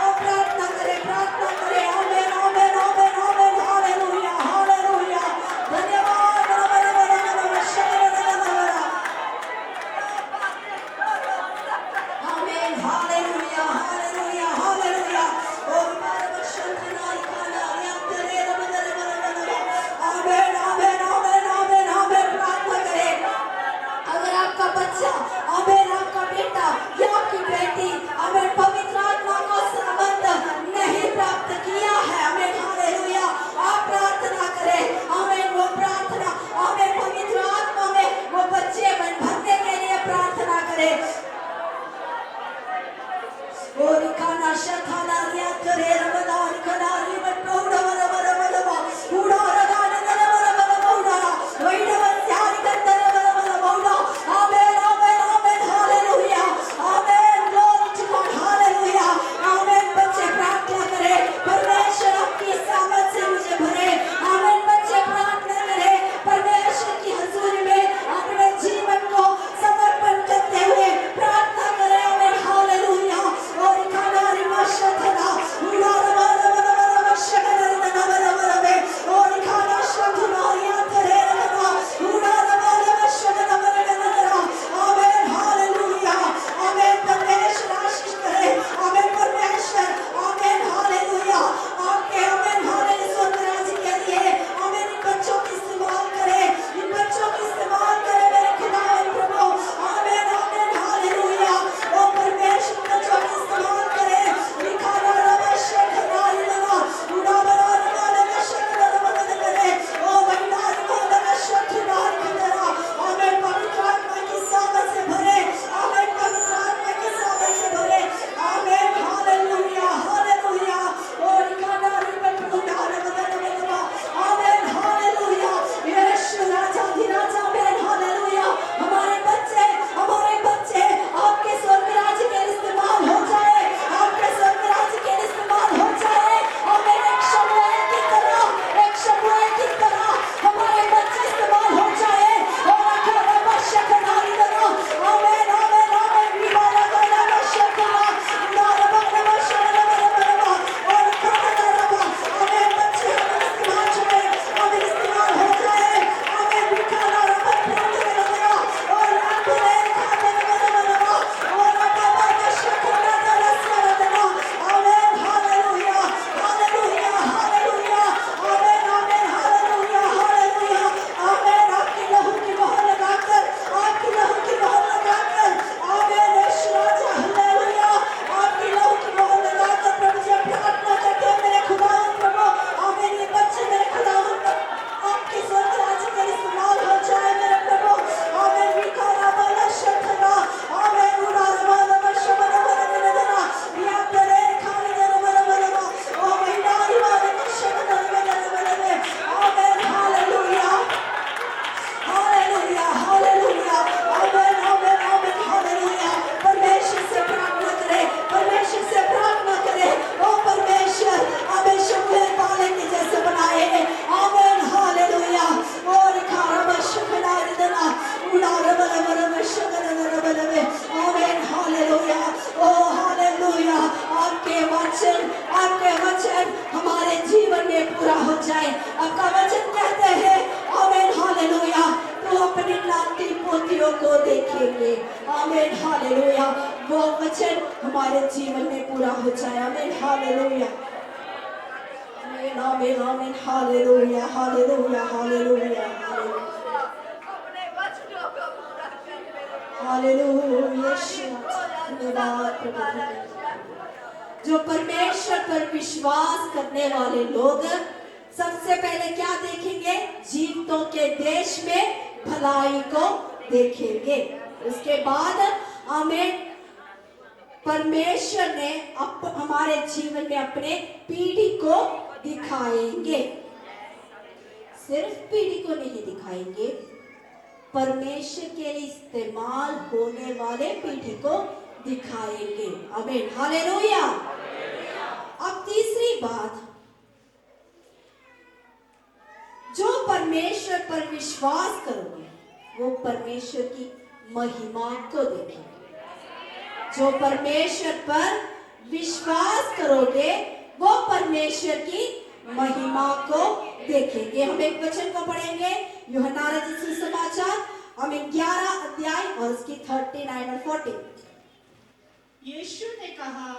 और प्रार्थना करे, प्रार्थना करे। आमीन आमीन आमीन आमीन। Hallelujah hallelujah. धन्यवाद। आमीन हालेलुया हालेलुया हालेलुया। आमीन आमीन आमीन आमीन आमीन। प्रार्थना करें। अगर आपका बच्चा आमीन आपका बेटा या आपकी बेटी आमीन पवित्र आत्मा को संबंध नहीं प्राप्त किया है, आमीन हालेलुया आप प्रार्थना करें। आमीन। वो प्रार्थना आमीन पवित्र आत्मा में वो बच्चे भरने के लिए प्रार्थना करें। और खाना शखाना रिया करे रमदान कनारी में प्रौढ़ वर वर वर वर उड़ा रगाने वर वर वर उड़ा वैड वर त्यारी करते वर वर उड़ा। आमीन आमीन आमीन हालेलुया आमीन। Glory to God hallelujah. आमीन। बच्चे प्रार्थना करें, परमेश्वर आपकी सामर्थ से मुझे भरे। आमीन। बच्चे प्रार्थना करें, परमेश्वर की हजूरी में अपने जीवन को समर्पण करते हुए प्रार्थना जाए। आपका वचन कहते हैं आमीन हालेलुया, तो अपनी नाती पोतियों को देखेंगे। आमीन हालेलुया, वो वचन हमारे जीवन में पूरा हो जाए। आमीन हालेलुया, आमीन आमीन आमीन हालेलुया हालेलुया हालेलुया हालेलुया। धन्यवाद प्रभु। जो परमेश्वर पर विश्वास करने वाले लोग सबसे पहले क्या देखेंगे? जीवतों के देश में भलाई को देखेंगे। उसके बाद हमें परमेश्वर ने हमारे जीवन में अपने पीढ़ी को दिखाएंगे। सिर्फ पीढ़ी को नहीं दिखाएंगे, परमेश्वर के लिए इस्तेमाल होने वाले पीढ़ी को दिखाएंगे। आमीन हालेलुया। अब तीसरी बात, जो परमेश्वर पर विश्वास करोगे वो परमेश्वर की महिमा को देखेंगे। जो परमेश्वर पर विश्वास करोगे वो परमेश्वर की महिमा को देखेंगे। हम एक वचन को पढ़ेंगे, यूहन्ना रचित सुसमाचार, हम 11 अध्याय और उसकी 39 और 40। यीशु ने कहा,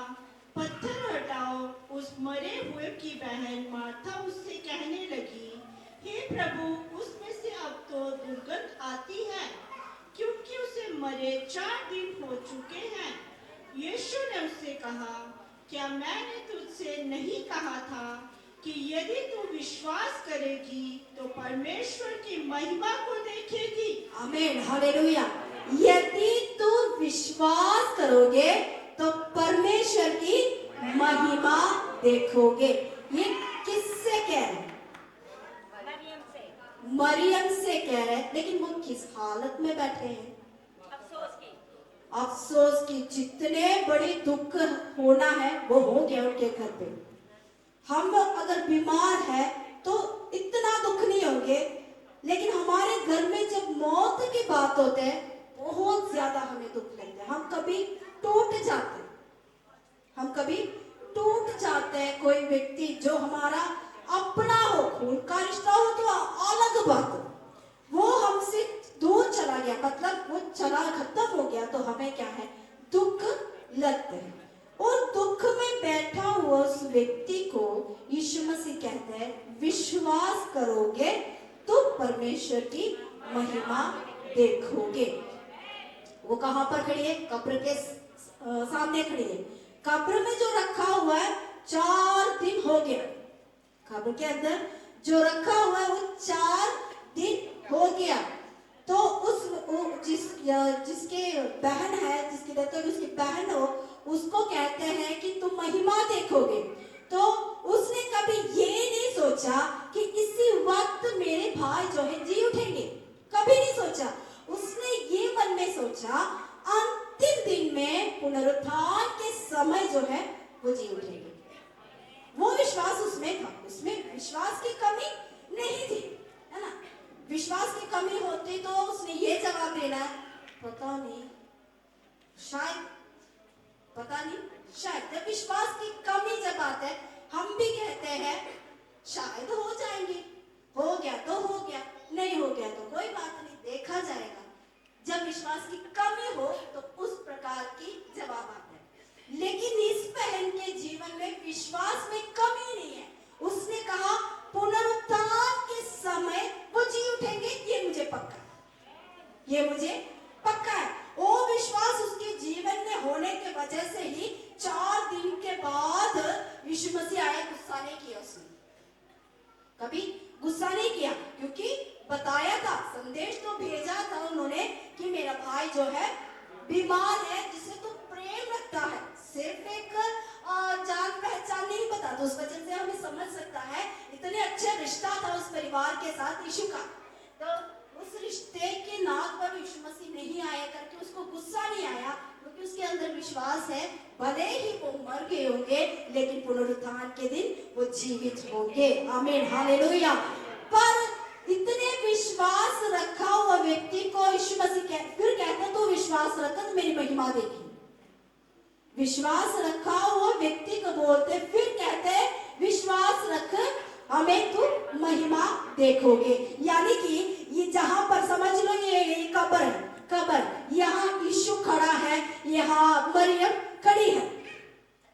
पत्थर हटाओ। उस मरे हुए की बहन मार्था उससे कहने लगी, हे प्रभु, उसमें से अब तो दुर्गंध आती है, क्योंकि उसे मरे 4 दिन हो चुके हैं। यीशु ने उससे कहा, क्या मैंने तुझसे नहीं कहा था कि यदि तू विश्वास करेगी तो परमेश्वर की महिमा को देखेगी? आमीन हालेलुया। यदि तू विश्वास करोगे तो परमेश्वर की महिमा देखोगे। ये किससे कह रहे हैं? मरियम से कह रहे हैं, लेकिन वो किस हालत में बैठे हैं? अफसोस की। जितने बड़ी दुख होना है वो हो गया उनके घर पे। हम अगर बीमार है तो इतना दुख नहीं होंगे, लेकिन हमारे घर में जब मौत की बात होते है बहुत ज्यादा हमें दुख लगता है। हम कभी टूट जाते हैं, हम कभी टूट जाते हैं। कोई व्यक्ति जो हमारा अपना हो, खून का रिश्ता हो तो अलग बात हो, वो हमसे दूर चला गया, मतलब वो चला खत्म हो गया, तो हमें क्या है? दुख लगते हैं। और दुख में बैठा हुआ उस व्यक्ति को यीशु मसीह कहते हैं, विश्वास करोगे तो परमेश्वर की महिमा देखोगे। वो कहां पर खड़ी है? कब्र के सामने खड़ी है। कब्र में जो रखा हुआ है 4 दिन हो गया। कब्र के अंदर जो रखा हुआ है वो 4 दिन हो गया। तो जिसके बहन है, जिसकी रहते हुए उसकी बहन हो, उसको कहते हैं कि तुम महिमा देखोगे। तो उसने कभी ये नहीं सोचा कि इसी वक्त मेरे भाई जो है जी उठेंगे, कभी नहीं सोचा। उसने ये मन में सोचा अंतिम दिन में पुनरुत्थान के समय जो है वो जी उठेंगे। वो विश्वास उसमें था, उसमें विश्वास की कमी नहीं थी, है ना? विश्वास की कमी होती तो उसने ये जवाब देना, पता नहीं, शायद, पता नहीं, शायद। जब विश्वास की कमी जब आते है हम भी कहते हैं शायद हो जाएंगे, हो गया तो हो गया, नहीं हो गया तो कोई बात नहीं, देखा जाएगा। जब विश्वास की कमी हो तो उस प्रकार की जवाब आता है। लेकिन इस बहन के जीवन में विश्वास में कमी नहीं है। उसने कहा पुनरुत्थान के समय वो जी उठेंगे, ये मुझे पक्का है, ये मुझे पक्का है। वो विश्वास उसके जीवन में होने के वजह से ही 4 दिन के बाद यीशु मसीह आए। गुस्सा नहीं किया उसने, कभी गुस्सा नहीं किया, क्योंकि बताया था, संदेश तो भेजा था उन्होंने कि मेरा भाई जो है बीमार है, जिसे तो प्रेम रखता है, सिर्फ एक जान पहचान नहीं पता, तो उस वजह से हमें समझ सकता है इतने अच्छे रिश्ता था उस परिवार के साथ यीशु का। तो उस रिश्ते के नाम पर यीशु मसीह नहीं आया करके उसको गुस्सा नहीं आया, क्योंकि उसके अंदर विश्वास है, भले ही वो मर गए होंगे लेकिन पुनरुत्थान के दिन वो जीवित होंगे। आमीन हालेलुया। पर इतने विश्वास रखा हुआ व्यक्ति को यीशु मसीह फिर कहते तो विश्वास रखा तो मेरी महिमा देखी। विश्वास रखा हुआ व्यक्ति को बोलते, फिर कहते विश्वास रख, हमें तू देखोगे। यानी कि ये जहां पर समझ लो ये कब्र है, कब्र, यहाँ यीशु खड़ा है, यहाँ मरियम खड़ी है।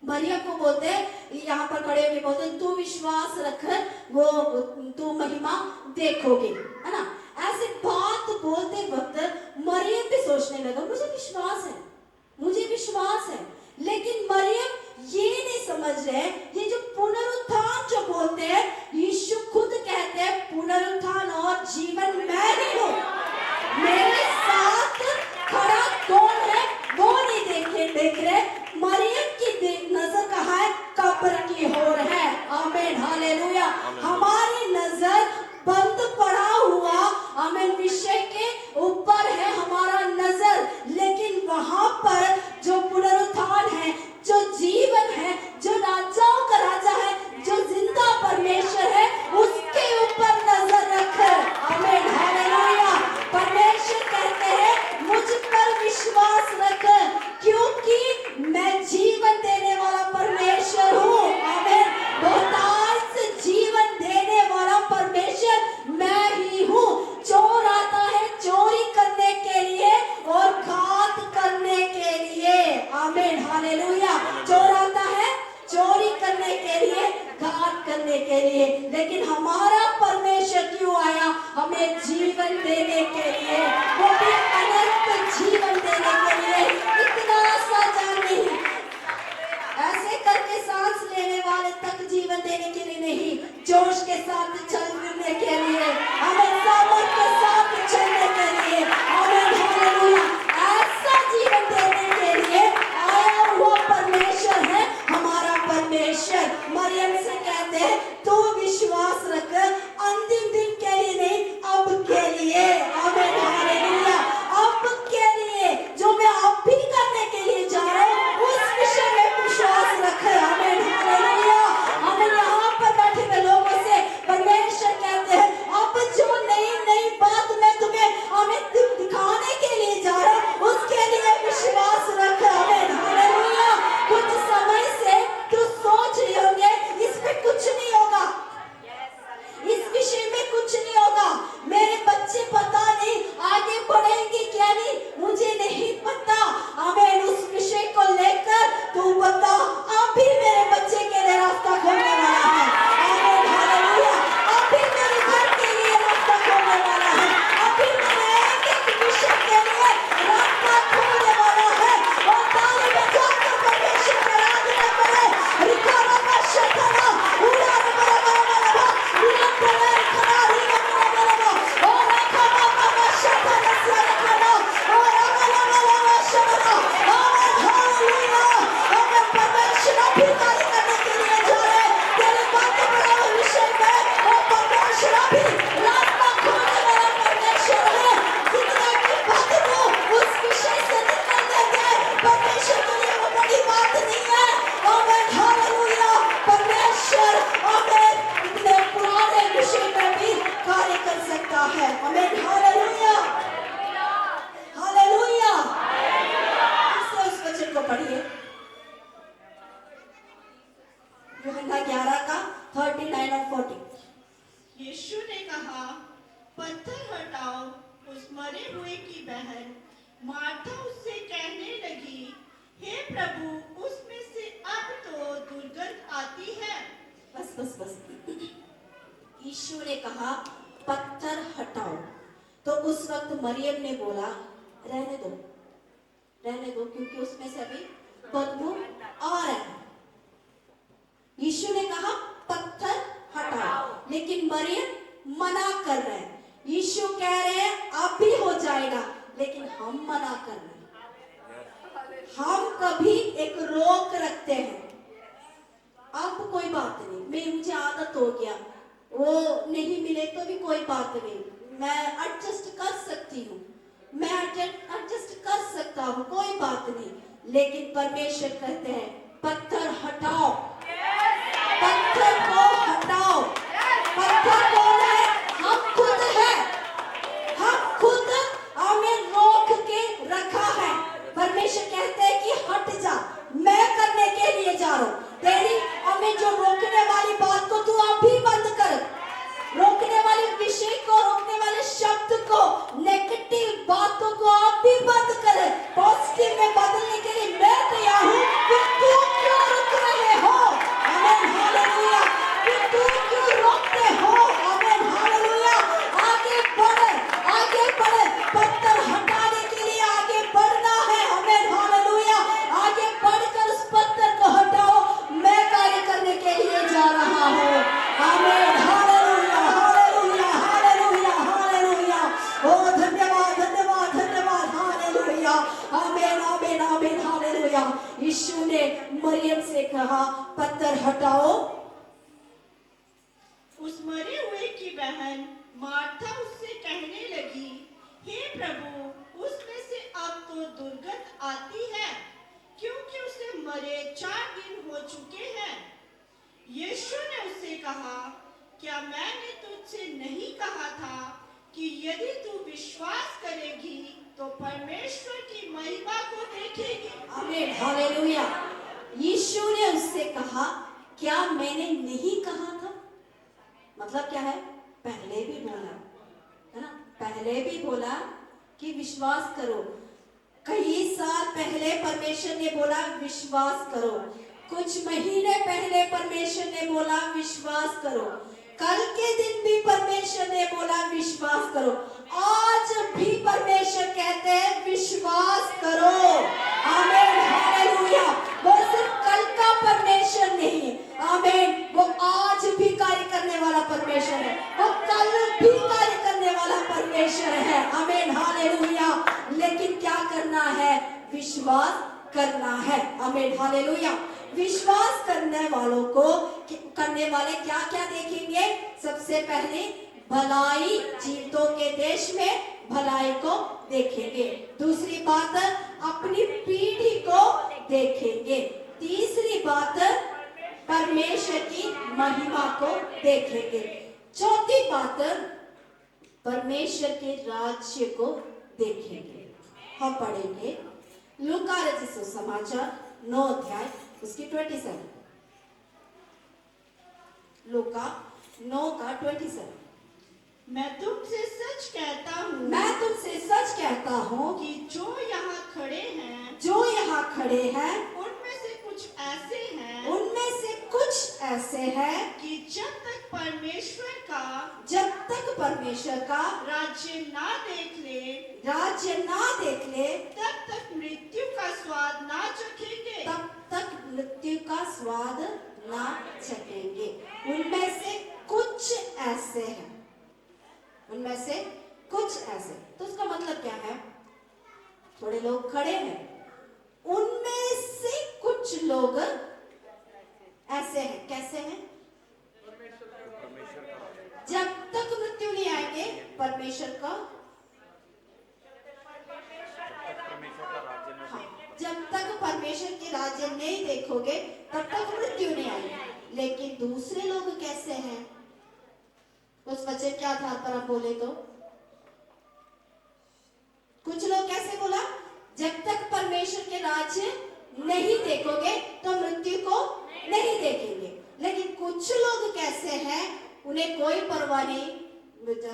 मरियम को बोलते हैं, यहाँ पर खड़े होके बोलते हैं तू विश्वास रख, वो तू महिमा देखोगे, है ना। ऐसे बात बोलते वक्त मरियम भी सोचने लगा मुझे विश्वास है, मुझे विश्वास है, लेकिन मरियम ये नहीं समझ रहे, ये जो पुनरुत्थान जो बोलते हैं, यीशु खुद कहते हैं पुनरुत्थान और जीवन मैं ही हूँ, मेरे साथ खड़ा कौन है वो नहीं देख रहे। मरियम की नजर कहाँ है? कब्र की ओर है। आमीन, हालेलुया। हमारी नजर बंद पड़ा हुआ, आमीन, विषय के ऊपर है हमारा नजर, लेकिन वहां पर जो पुनरुत्थान है, जो जीवन है, जो राजाओं का राजा है, जो जिंदा परमेश्वर है, उसके ऊपर नजर रख। आमीन, हालेलुया। परमेश्वर कहते हैं मुझ पर विश्वास रख, क्योंकि मैं जीवन देने वाला परमेश्वर हूँ। आमीन। बहुतायत से जीवन देने वाला परमेश्वर मैं ही हूँ। चोर आता है चोरी करने के लिए और घात करने के लिए। आमीन, हालेलुया। चोर आता है चोरी करने के लिए, घात करने के लिए, लेकिन हमारा परमेश्वर क्यों आया? हमें जीवन देने के लिए, वो भी अनंत जीवन देने के लिए। इतना सा नहीं, ऐसे करके सांस लेने वाले तक जीवन देने के लिए नहीं, जोश के साथ चलने के लिए, हमें सामर्थ के साथ चलने के लिए, हमें हालेलुया, ऐसा जीवन देने के लिए आया हुआ परमेश्वर है हमारा परमेश्वर। मरियम से कहते हैं तू विश्वास रख, अंतिम दिन के लिए नहीं, अब के लिए। आमीन, हालेलुया। अब के लिए जो मैं अब भी करने के लिए जा रहा हूँ, उस विषय में विश्वास रख। आमीन, हालेलुया। हमें यहाँ पर बैठे हुए लोगों से परमेश्वर कहते हैं अब जो नई नई बात मैं तुम्हें हमें दिखाने के लिए जा रहा हूँ, उसके लिए विश्वास रख। आमीन, हालेलुया। कुछ समय से तू सोच रही होंगे इसमें कुछ नहीं होगा, इस विषय में कुछ नहीं होगा, मेरे बच्चे पता नहीं आगे बढ़ेंगे क्या नहीं, मुझे नहीं पता। आमीन, उस विषय को लेकर तू बता, अभी मेरे बच्चे के लिए रास्ता खोलने वाला है। आमीन, हालेलुया। अभी मेरे घर के लिए रास्ता खोलने वाला है, अभी मेरे एक एक विषय के लिए रास्ता खोलने वाला है। और ताली बजाकर परमेश्वर की आराधना करें। रिकारा का शतना उड़ा यीशु ने कहा पत्थर हटाओ। उस मरे हुए की बहन मार्था उससे कहने लगी, हे प्रभु, उसमें से अब तो दुर्गंध आती है। बस बस बस। यीशु ने कहा पत्थर हटाओ, तो उस वक्त मरियम ने बोला रहने दो, रहने दो, क्योंकि उसमें से अभी बदबू आ रहा है। यीशु ने कहा पत्थर हटाओ, लेकिन मरियम मना कर रहे हैं। यीशु कह रहे हैं अब भी हो जाएगा, लेकिन हम मना कर रहे हैं। हम कभी एक रोक रखते हैं, अब कोई बात नहीं, मैं मुझे आदत हो गया, वो नहीं मिले तो भी कोई बात नहीं, मैं एडजस्ट कर सकती हूँ, मैं एडजस्ट कर सकता हूँ, कोई बात नहीं। लेकिन परमेश्वर कहते हैं पत्थर हटाओ, पत्थर को हटाओ। पत्थर कौन है? हम खुद है, हम खुद हमें रोक के रखा है। परमेश्वर कहते हैं कि हट जा, मैं करने के लिए जा रहा हूँ। तेरी हमें जो रोकने वाली बात को तू अभी बंद कर, रोकने वाली कहा पत्थर हटाओ। उस मरे हुए की बहन मार्था उससे कहने लगी, हे प्रभु, उसमें से अब तो दुर्गंध आती है, क्योंकि उसे मरे 4 दिन हो चुके हैं। यीशु ने उससे कहा, क्या मैंने तुझसे नहीं कहा था कि यदि तू विश्वास करेगी तो परमेश्वर की महिमा को देखेगी। आमीन, हालेलुया। यीशु ने उससे कहा, क्या मैंने नहीं कहा था? मतलब क्या है? पहले भी बोला है ना, पहले भी बोला कि विश्वास करो। कई साल पहले परमेश्वर ने बोला विश्वास करो, कुछ महीने पहले परमेश्वर ने बोला विश्वास करो, कल के दिन भी परमेश्वर ने बोला विश्वास करो, आज भी परमेश्वर कहते हैं विश्वास करो। आमीन, हालेलुया। वो सिर्फ कल का परमेश्वर नहीं है, आमीन, वो आज भी कार्य करने वाला परमेश्वर है, वो कल भी कार्य करने वाला परमेश्वर है। आमीन, हालेलुया। लेकिन क्या करना है? विश्वास करना है। आमीन, हालेलुया। विश्वास करने वालों को करने वाले क्या क्या देखेंगे? सबसे पहले भलाई, जीवितों के देश में भलाई को देखेंगे। दूसरी बात, अपनी पीढ़ी को देखेंगे। तीसरी बात, परमेश्वर की महिमा को देखेंगे। चौथी बात, परमेश्वर के राज्य को देखेंगे। हम पढ़ेंगे लूका रचित सुसमाचार 9 अध्याय उसकी 27। लूका 9 का 27। मैं तुमसे सच कहता हूँ, मैं तुमसे सच कहता हूँ कि जो यहाँ खड़े हैं, जो यहाँ खड़े हैं, उनमें से कुछ ऐसे हैं, उनमें से कुछ ऐसे हैं कि जब तक परमेश्वर का राज्य ना देख ले, तब तक मृत्यु का स्वाद ना चखेंगे। तब तक मृत्यु का स्वाद ना चखेंगे। उनमें से कुछ ऐसे हैं, उनमें से कुछ ऐसे। तो उसका मतलब क्या है? थोड़े लोग खड़े हैं, उनमें से कुछ लोग ऐसे हैं। कैसे हैं? जब तक मृत्यु नहीं आएंगे परमेश्वर का, हाँ, जब तक परमेश्वर के राज्य नहीं देखोगे तब तक मृत्यु नहीं आएगी। लेकिन दूसरे लोग कैसे हैं? उस वचन के आधार पर हम बोले तो कुछ लोग कैसे बोला? जब तक परमेश्वर के राज्य नहीं देखोगे तो मृत्यु को नहीं देखेंगे। लेकिन कुछ लोग कैसे हैं? उन्हें कोई परवाह नहीं,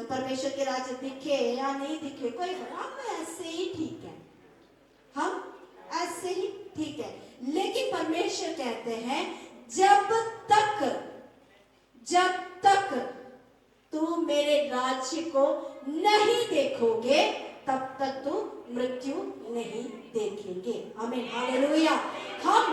परमेश्वर के राज्य दिखे या नहीं दिखे कोई, हम ऐसे ही ठीक है, हम ऐसे ही ठीक है। लेकिन परमेश्वर कहते हैं जब तक तू मेरे राज्य को नहीं देखोगे तब तक तू मृत्यु नहीं देखेंगे। आमीन, हालेलुया। हम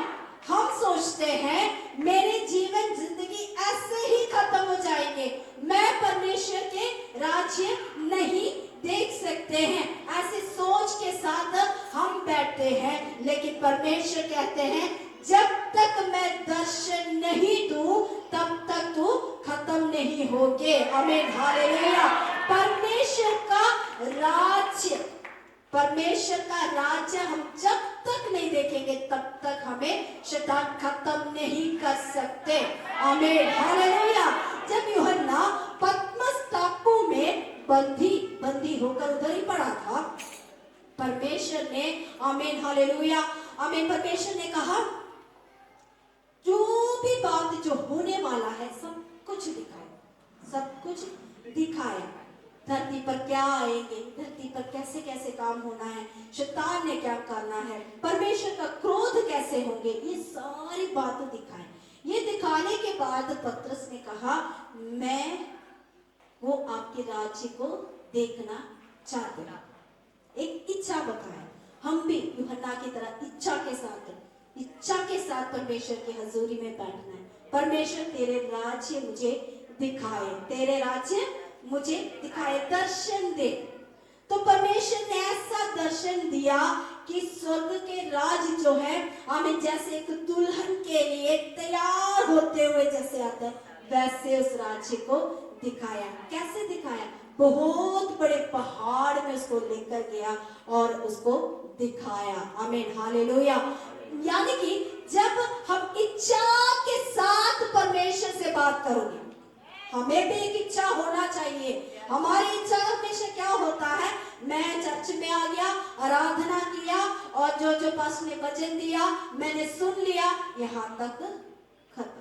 सोचते हैं मेरे जीवन जिंदगी ऐसे ही खत्म हो जाएंगे, मैं परमेश्वर के राज्य नहीं देख सकते हैं, ऐसे सोच के साथ हम बैठते हैं। लेकिन परमेश्वर कहते हैं जब तक मैं दर्शन नहीं दूं तब तक तू खत्म नहीं होगे। आमीन, हालेलुया। परमेश्वर का राज्य हम जब तक नहीं देखेंगे तब तक हमें शैतान खत्म नहीं कर सकते। आमीन, हालेलुया। जब यूहन्ना पतमस टापू में बंदी होकर उधर ही पड़ा था, परमेश्वर ने, आमीन, हालेलुया, आमीन, परमेश्वर ने कहा जो भी बात जो होने वाला है सब कुछ दिखाए। धरती पर क्या आएंगे, धरती पर कैसे कैसे काम होना है, शैतान ने क्या करना है, परमेश्वर का क्रोध कैसे होंगे, ये सारी बातें दिखाए। ये दिखाने के बाद पतरस ने कहा मैं वो आपके राज्य को देखना चाहते हैं। एक इच्छा बताए, हम भी यूहन्ना की तरह इच्छा के साथ परमेश्वर की हजूरी में बैठना है। परमेश्वर तेरे राज्य मुझे दिखाए, दर्शन दे। तो परमेश्वर ने ऐसा दर्शन दिया कि स्वर्ग के राज जो है हमें जैसे एक दुल्हन के लिए तैयार होते हुए जैसे आता है, वैसे उस राज्य को दिखाया। कैसे दिखाया? बहुत बड़े पहाड़ में उसको लेकर गया और उसको दिखाया। आमीन, हालेलुया। यानी कि जब हम इच्छा के साथ परमेश्वर से बात करोगे, हमें भी एक इच्छा होना चाहिए। हमारी इच्छा हमेशा क्या होता है? मैं चर्च में आ गया, आराधना किया और जो जो पास ने वचन दिया मैंने सुन लिया, यहाँ तक खत्म,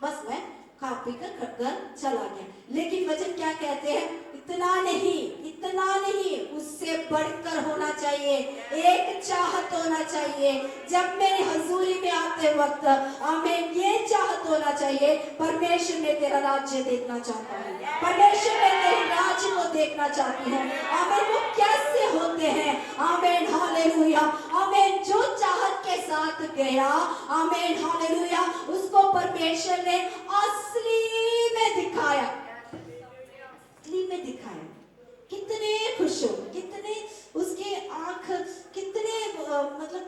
बस मैं खा पी कर घर चला गया। लेकिन वचन क्या कहते हैं? इतना नहीं, इतना नहीं, उससे बढ़कर होना चाहिए। एक चाहत होना चाहिए। जब मेरी हजूरी में आते वक्त हमें ये चाहत होना चाहिए, परमेश्वर में तेरा राज्य देखना चाहता हूँ, परमेश्वर में तेरे राज्य को देखना चाहती हूँ। आमीन। वो कैसे होते हैं? आमीन, हालेलुया। आमीन। जो चाहत के साथ गया, आमीन, हालेलुया, उसको परमेश्वर ने असली में दिखाया, असली में दिखाया। कितने खुश हो, कितने उसके आंख कितने मतलब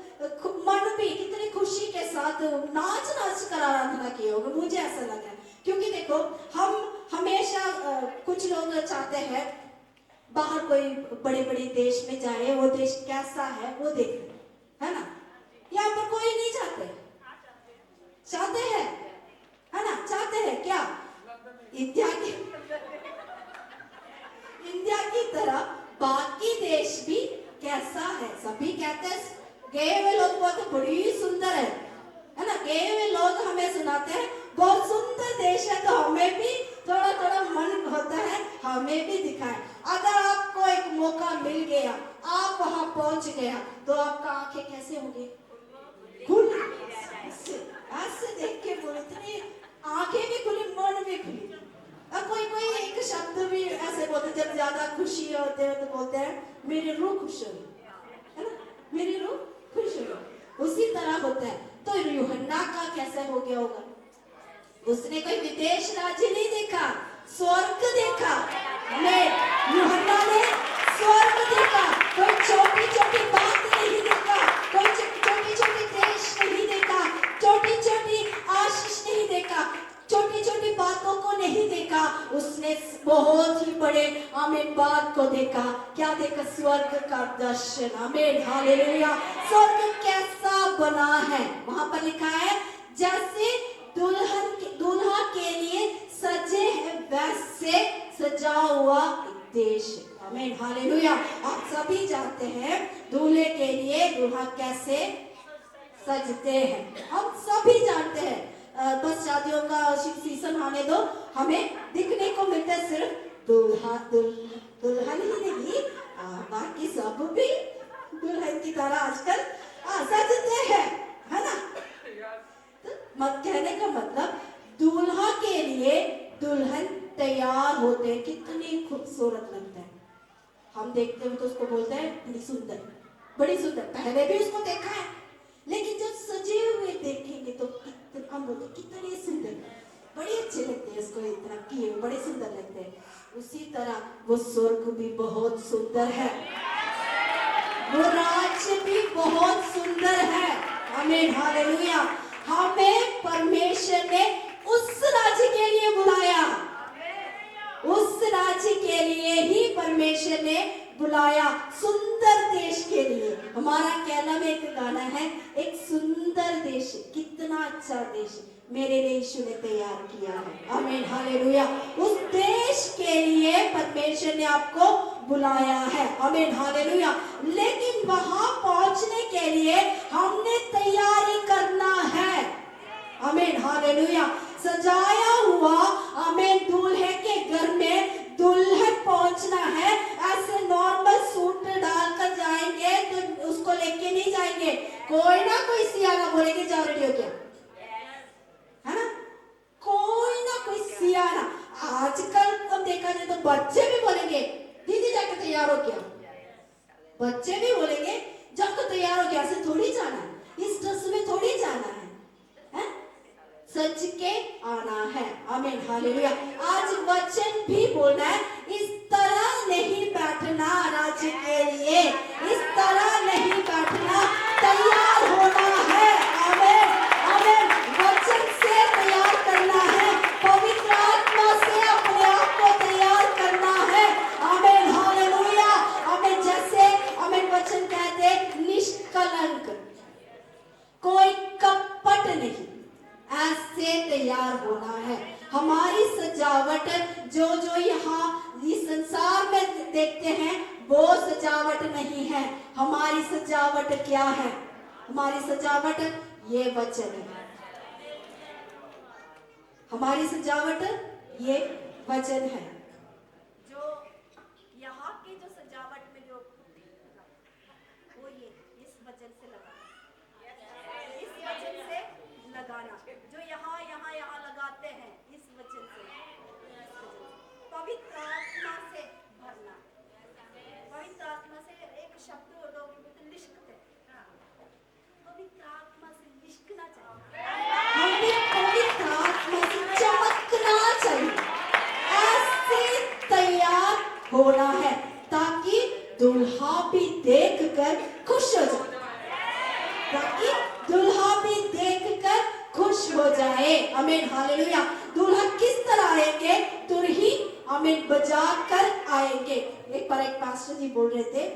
मन भी कितने खुशी के साथ नाच नाच कर आराधना किए होंगे, मुझे ऐसा लग रहा है। क्योंकि देखो, हम हमेशा कुछ लोग चाहते हैं बाहर कोई बड़े बड़े देश में जाए, वो देश कैसा है वो देखे, है ना? यहाँ पर कोई नहीं चाहते, चाहते हैं, है ना? चाहते हैं क्या? इंडिया की तरह बाकी देश भी कैसा है? सभी कहते हैं, गए हुए लोग बहुत बड़ी सुंदर है ना? गए हुए लोग हमें सुनाते हैं बहुत सुंदर देश है, तो हमें भी थोड़ा थोड़ा मन होता है हमें भी दिखाए। अगर आपको एक मौका मिल गया, आप वहां पहुंच गया, तो आपका आंखें कैसे होंगी? खुल, ऐसे देख के बोलते, आंखें भी खुली, मन भी खुली। कोई कोई एक शब्द भी ऐसे बोलते, जब ज्यादा खुशी होते हैं तो बोलते हैं मेरी रूह खुश हो, है ना? मेरी रूह खुश हो। उसी तरह होता है। तो यूहन्ना का कैसे हो गया होगा? उसने कोई विदेश राज्य नहीं देखा, स्वर्ग देखा। यूहन्ना ने स्वर्ग देखा। कोई छोटी छोटी बात नहीं देखा, कोई छोटी छोटी देश नहीं देखा, छोटी छोटी आशीष नहीं देखा, छोटी छोटी बातों को नहीं देखा। उसने बहुत ही बड़े आमीन बात को देखा। क्या देखा? स्वर्ग का दर्शन। आमीन, हालेलुया। स्वर्ग कैसा बना है? वहां पर लिखा है जैसे दूल्हा के लिए सजे है, वैसे सजा हुआ देश। आमीन, हालेलुया। आप सभी जानते हैं दूल्हे के लिए दूल्हा कैसे सजते हैं, हम सभी जानते हैं। बस शादियों का सीजन आने दो, हमें दिखने को मिलता है सिर्फ दुल्हन ही नहीं, बाकी सब भी दुल्हन की तरह आजकल सजते हैं, है ना? तो कहने का मतलब दूल्हा के लिए दुल्हन तैयार होते हैं, कितनी खूबसूरत लगता है। हम देखते हैं तो उसको बोलते हैं बड़ी सुंदर, बड़ी सुंदर। पहले भी उसको देखा है, लेकिन जब सजे हुए देखेंगे तो हम बोलते कितने सुंदर, बड़े अच्छे लगते हैं, उसको इतना किए बड़े सुंदर लगते हैं। उसी तरह वो स्वर्ग भी बहुत सुंदर है, वो राज्य भी बहुत सुंदर है। आमीन, हालेलुया। हमें परमेश्वर ने उस राज्य के लिए बुलाया, उस राज्य के लिए ही परमेश्वर ने बुलाया, सुंदर देश के लिए। हमारा कहना में एक गाना है, एक सुंदर देश, कितना अच्छा देश मेरे लिए यीशु ने तैयार किया है। आमीन, हालेलुया। उस देश के लिए परमेश्वर ने आपको बुलाया है। आमीन, हालेलुया। लेकिन वहां पहुंचने के लिए हमने तैयारी करना है। आमीन, हालेलुया। सजाया हुआ आमीन दूल्हे के घर में दुल्हन पहुंचना है। ऐसे नॉर्मल सूट डालकर जाएंगे तो उसको लेके नहीं जाएंगे, कोई ना कोई सियाना बोलेंगे जाओ रेडी हो गया, है ना? कोई ना कोई सियाना। आजकल हम देखा जाए तो बच्चे भी बोलेंगे दीदी जाके तैयार हो गया, बच्चे भी बोलेंगे जाकर तैयार हो गया। ऐसे थोड़ी जाना है, इस ड्रेस में थोड़ी जाना है, सच के आना है। आमीन, हालेलुया। आज वचन भी बोलना है, इस तरह नहीं बैठना राज्य के लिए, इस तरह नहीं बैठना तैयार होना है। आमीन आमीन। वचन से तैयार करना है, पवित्र आत्मा से अपने आप को तैयार करना है। आमीन हालेलुया। आमीन। जैसे आमीन वचन कहते हैं निष्कलंक, कोई कपट नहीं, ऐसे तैयार होना है। हमारी सजावट जो जो यहाँ इस संसार में देखते हैं वो सजावट नहीं है। हमारी सजावट क्या है? हमारी सजावट ये वचन है। हमारी सजावट ये वचन है। जो यहाँ की जो सजावट में जो वो ये इस वचन से लगाना, इस वचन से लगाना, जो यहाँ यहाँ यहाँ लगाते हैं इस वचन से, पवित्र आत्मा से भरना। पवित्र आत्मा से एक शब्द लोग लिश्कते, पवित्र आत्मा से लिश्कना चाहिए। हमें पवित्र आत्मा से चमकना चाहिए, ऐसे तैयार होना है ताकि दुल्हा भी देखकर खुश हो जाए, ताकि दुल्हा भी देखकर खुश हो जाए। आमीन हालेलुया। दुल्हा किस तरह आएंगे? तुरही आमीन बजा कर आएंगे। एक बार एक पास्टर जी बोल रहे थे,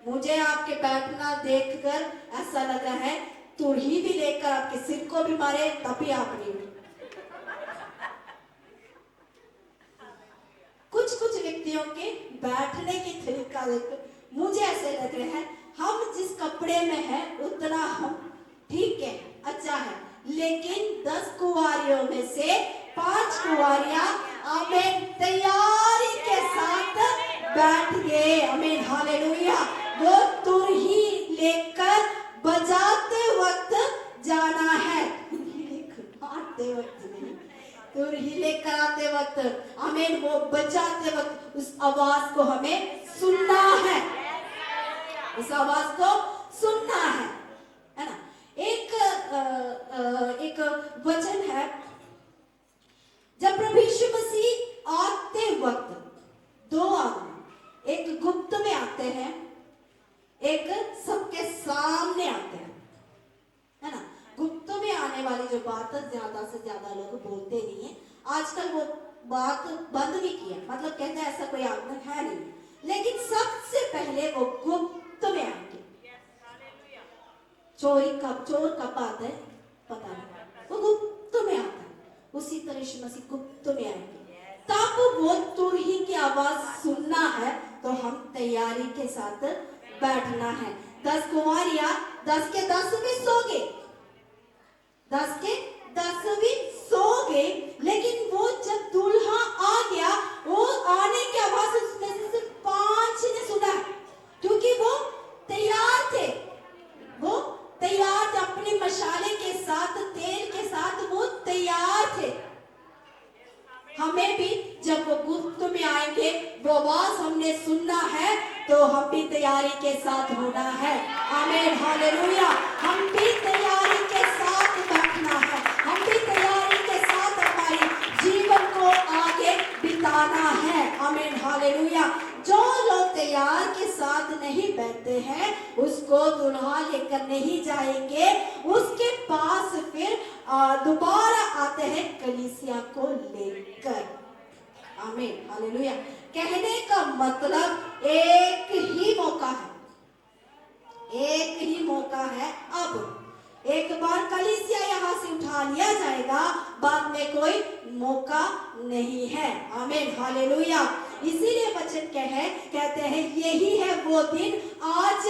मुझे आपके बैठना देखकर ऐसा लगा है तुरही भी लेकर आपके सिर को भी मारे तभी आप नहीं उठे। कुछ कुछ व्यक्तियों के बैठने की तरीका देखकर मुझे ऐसे लग रहा है हम जिस कपड़े में है उतना हम ठीक है, अच्छा है, लेकिन 10 कुंवारियों में से 5 कुंवारियां आमीन तैयारी के साथ बैठ गए। आमीन हालेलुया। वो तुरही लेकर बजाते वक्त जाना है, आते वक्त नहीं, तुरही लेकर आते वक्त आमीन वो बजाते वक्त उस आवाज को हमें सुनना है, उस आवाज को सुनना है ना। एक वचन है, जब प्रभु यीशु मसीह आते वक्त 2 आदमी, एक गुप्त में आते हैं, एक सबके सामने आते हैं, है ना। गुप्त में आने वाली जो बात ज्यादा से ज्यादा लोग बोलते नहीं है, आजकल वो बात बंद भी किया, मतलब कहते हैं ऐसा कोई आगमन है नहीं, लेकिन सबसे पहले वो गुप्त में आएंगे। चोर कब आता है पता नहीं, वो गुप्त में आता है। उसी तरह यीशु मसीह गुप्त में आएंगे, तब वो तुरही की आवाज सुनना है तो हम तैयारी के साथ बैठना है। 10 कुंवारियां 10 के 10 भी सो गए, 10 के 10 भी सो गए, लेकिन वो जब दूल्हा आ गया, वो आने की आवाज उसमें से सिर्फ 5 ने सुना, क्योंकि वो तैयार थे, वो तैयार थे अपनी मशाले के साथ, तेल के साथ वो तैयार थे। हमें भी जब वो गुप्त में आएंगे, वो आवाज हमने सुनना है तो हम भी तैयारी के साथ होना है। आमीन हालेलुया। हम भी तैयारी के साथ बैठना है, हम भी तैयारी के साथ हमारी जीवन को आगे बिताना है। आमीन हालेलुया। जो लोग तैयार के साथ नहीं बैठते हैं उसको दुल्हा लेकर नहीं जाएंगे, उसके पास फिर दोबारा आते हैं कलीसिया को लेकर। आमीन हालेलुया। कहने का मतलब एक ही मौका है, एक ही मौका है। अब एक बार कलीसिया यहाँ से उठा लिया जाएगा, बाद में कोई मौका नहीं है। आमीन हालेलुया। इसीलिए वचन कहते हैं यही है वो दिन, आज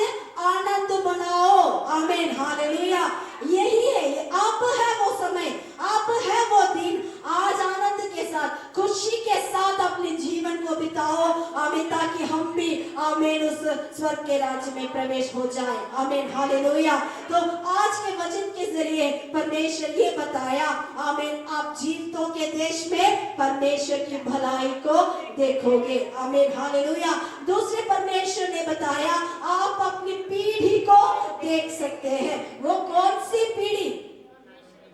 आनंद मनाओ। आमीन हालेलुया। यही है, अब है वो समय, अब है वो दिन, आज आनंद के साथ खुशी के साथ अपने जीवन को बिताओ। आमीन, ताकि हम भी आमीन उस स्वर्ग के राज्य में प्रवेश हो जाए। आमीन हालेलुया। तो आज के वचन के जरिए परमेश्वर ये बताया, आमीन आप जीवितों के देश में परमेश्वर की भलाई को देखोगे। आमीन हालेलुया। दूसरे परमेश्वर ने बताया आप अपनी पीढ़ी को देख सकते हैं। वो कौन सी पीढ़ी?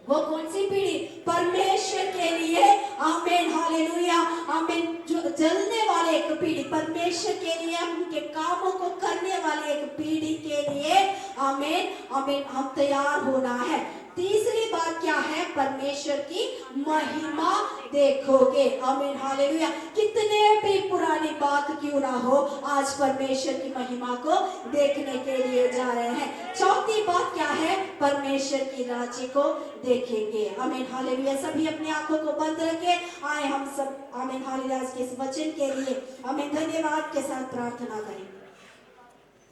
वो कौन सी पीढ़ी? परमेश्वर के लिए आमीन हालेलुया। आमीन जो जलने वाले एक पीढ़ी, परमेश्वर के लिए उनके कामों को करने वाले एक पीढ़ी के लिए आमीन आमीन हम तैयार होना है। तीसरी बात क्या है? परमेश्वर की महिमा देखोगे। आमीन हालेलुया। कितने भी पुरानी बात क्यों ना हो, आज परमेश्वर की महिमा को देखने के लिए जा रहे हैं। चौथी बात क्या है? परमेश्वर की राज्य को देखेंगे। आमीन हालेलुया। सभी अपनी आंखों को बंद रखे, आए हम सब आमीन हालेलुया के इस वचन के लिए आमीन धन्यवाद के साथ प्रार्थना करें।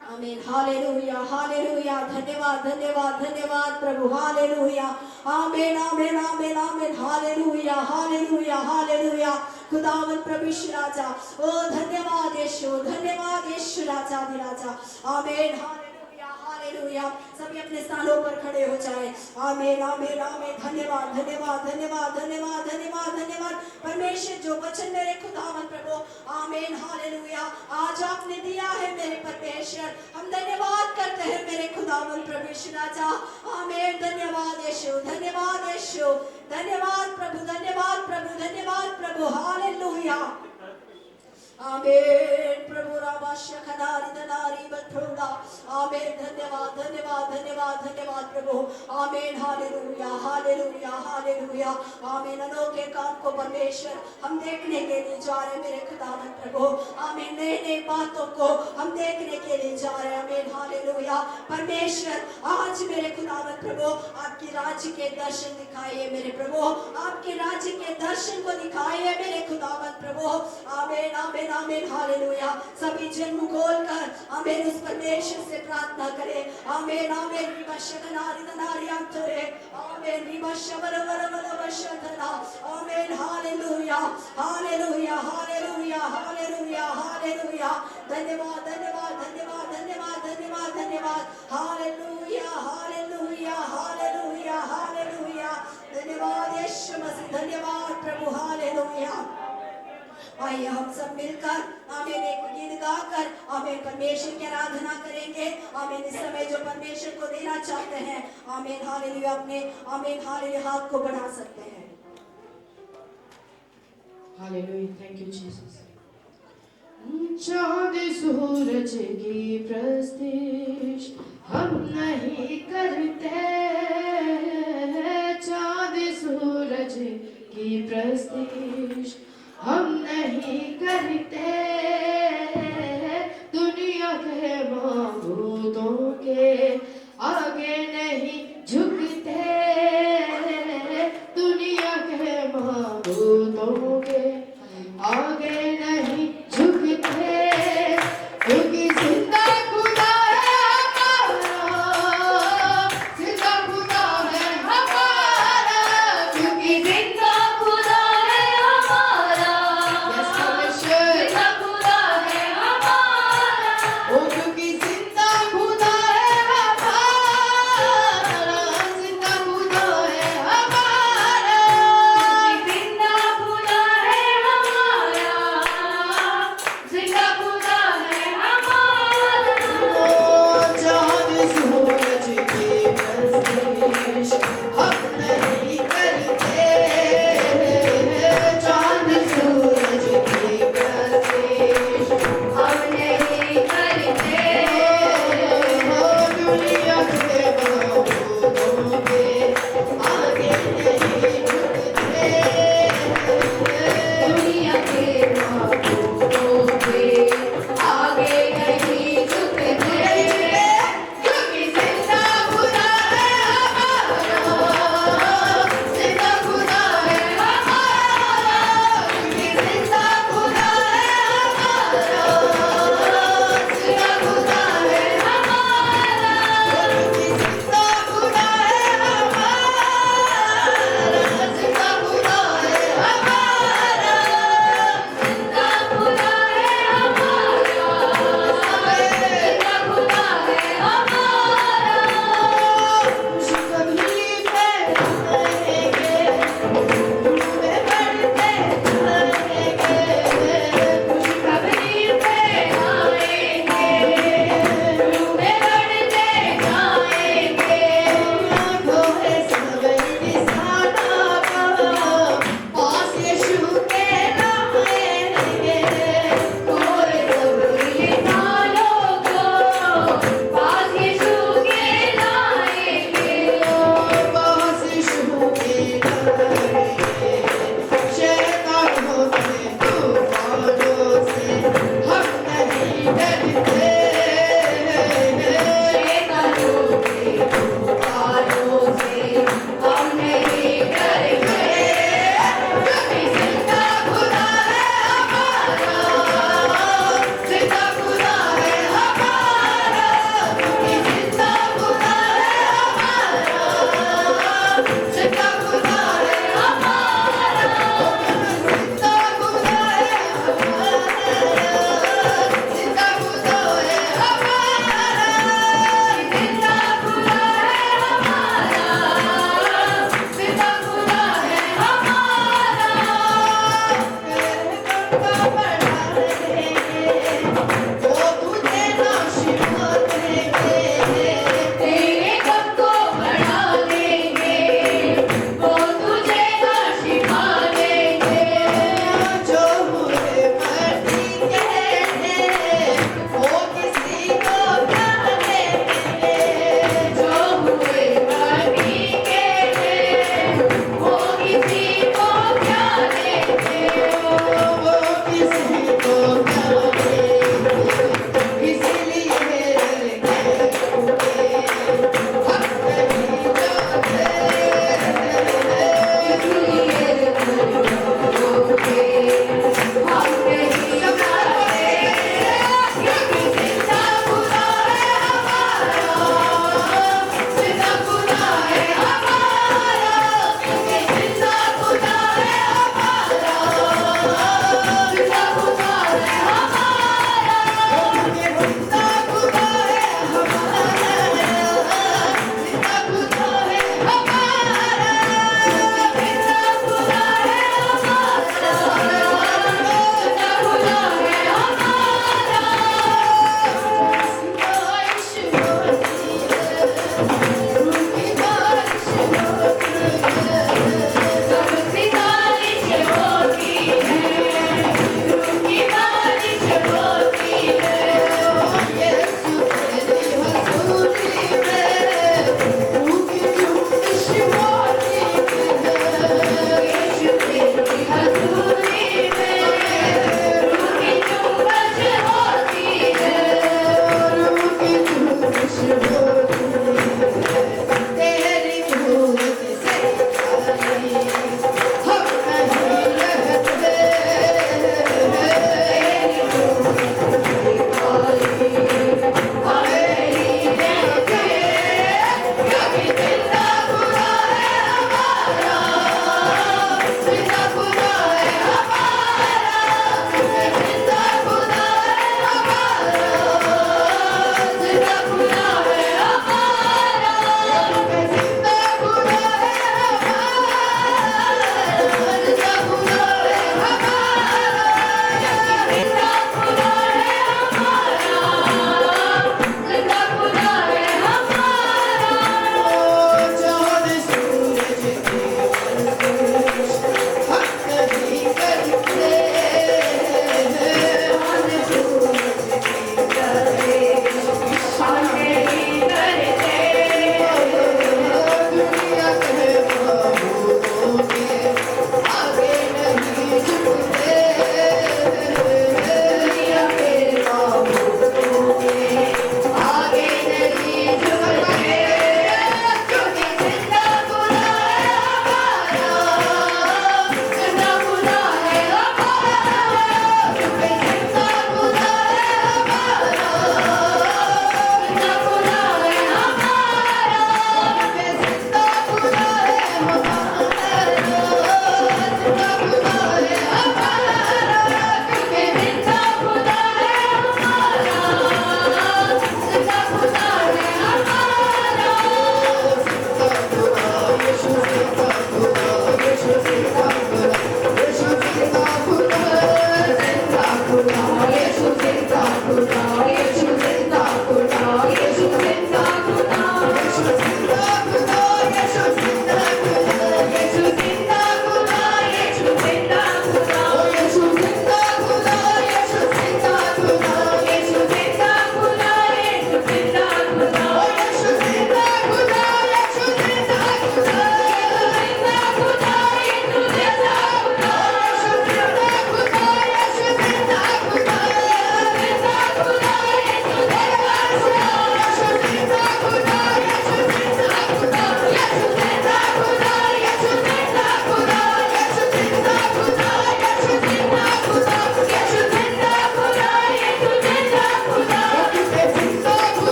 आमीन हालेलुया हालेलुया। धन्यवाद धन्यवाद धन्यवाद प्रभु हालेलुया। आमीन आमीन आमीन आमीन हालेलुया हालेलुया हालेलुया। खुदावन प्रभु यीशु राजा, ओ धन्यवाद यीशु, धन्यवाद यीशु राजा राजा। आमीन हालेलुया हालेलुया। सभी अपने स्थानों पर खड़े हो जाए। आमीन आमीन आमीन। धन्यवाद धन्यवाद धन्यवाद धन्यवाद धन्यवाद धन्यवाद। परमेश्वर जो वचन मेरे खुदावन प्रभु आमीन हालेलुया आज आपने दिया है मेरे परमेश्वर, हम धन्यवाद करते हैं मेरे खुदावन प्रभु यीशु राजा। आमीन। धन्यवाद यीशु, धन्यवाद यीशु, धन्यवाद प्रभु, धन्यवाद प्रभु, धन्यवाद प्रभु हालेलुया। आमीन प्रभु राबाशा खदारी दनारी बथुड़ा। आमीन। धन्यवाद धन्यवाद धन्यवाद धन्यवाद प्रभु। आमीन हालेलुया हालेलुया हालेलुया। आमीन। अनोखे काम को परमेश्वर हम देखने के लिए जा रहे हैं मेरे खुदावन प्रभु। आमीन। नई नई बातों को हम देखने के लिए जा रहे हैं। आमीन हालेलुया। परमेश्वर आज मेरे खुदावन प्रभु आपकी राज्य के दर्शन दिखाइए मेरे प्रभु, आपके राज्य के दर्शन को दिखाइए मेरे खुदावन प्रभु। आमीन आमीन आमीन हालेलुया। सभी जन्म खोल कर आमीन उस परमेश्वर से प्रार्थना करें। आमीन आमीन। रिबशनारी दनारी अंतरे। आमीन। रिबशवर वर वर वशना। आमीन hallelujah hallelujah hallelujah hallelujah hallelujah. धन्यवाद धन्यवाद धन्यवाद धन्यवाद धन्यवाद धन्यवाद। Hallelujah hallelujah hallelujah hallelujah. धन्यवाद यीशु मसीह, धन्यवाद प्रभु हालेलुया। आइए हम सब मिलकर आमीन एक गीत गाकर आमीन परमेश्वर की आराधना करेंगे। आमीन। इस समय जो परमेश्वर को देना चाहते हैं आमीन हालेलुया अपने आमीन हालेलुया हाथ को बढ़ा सकते हैं। हालेलुया। Thank you Jesus. चांद सूरज की प्रस्तिश हम नहीं करते, चांद सूरज की प्रस्तिश हम नहीं करते, दुनिया के माबूदों के आगे नहीं झुकते, दुनिया के माबूदों के आगे नहीं झुकते, क्योंकि जिंदा खुदा है हमारा, जिंदा खुदा है हमारा, क्योंकि जिंदा खुदा है हमारा, जिंदा खुदा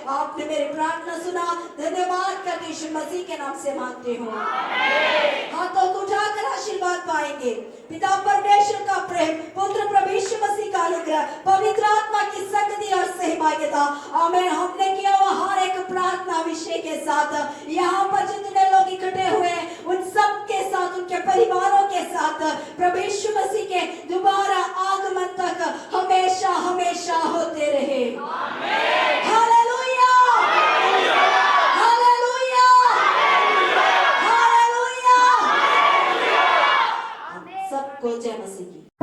आपने मेरी प्रार्थना सुना, धन्यवाद करते यीशु मसीह के नाम से मांगते हो। हाथों को उठाकर आशीर्वाद पाएंगे। पिता परमेश्वर का प्रेम, पुत्र प्रभु यीशु मसीह का अनुग्रह, पवित्र आत्मा की संगति और सहभागिता, आमीन। हमने किया हुआ हर एक प्रार्थना विषय के साथ यहाँ पर जितने लोग इकट्ठे हुए हैं उन सब के साथ, उनके परिवारों के साथ प्रभु यीशु मसीह के दोबारा आगमन तक हमेशा हमेशा होते रहे। Hallelujah, hallelujah, hallelujah. सबको जय मसीह की।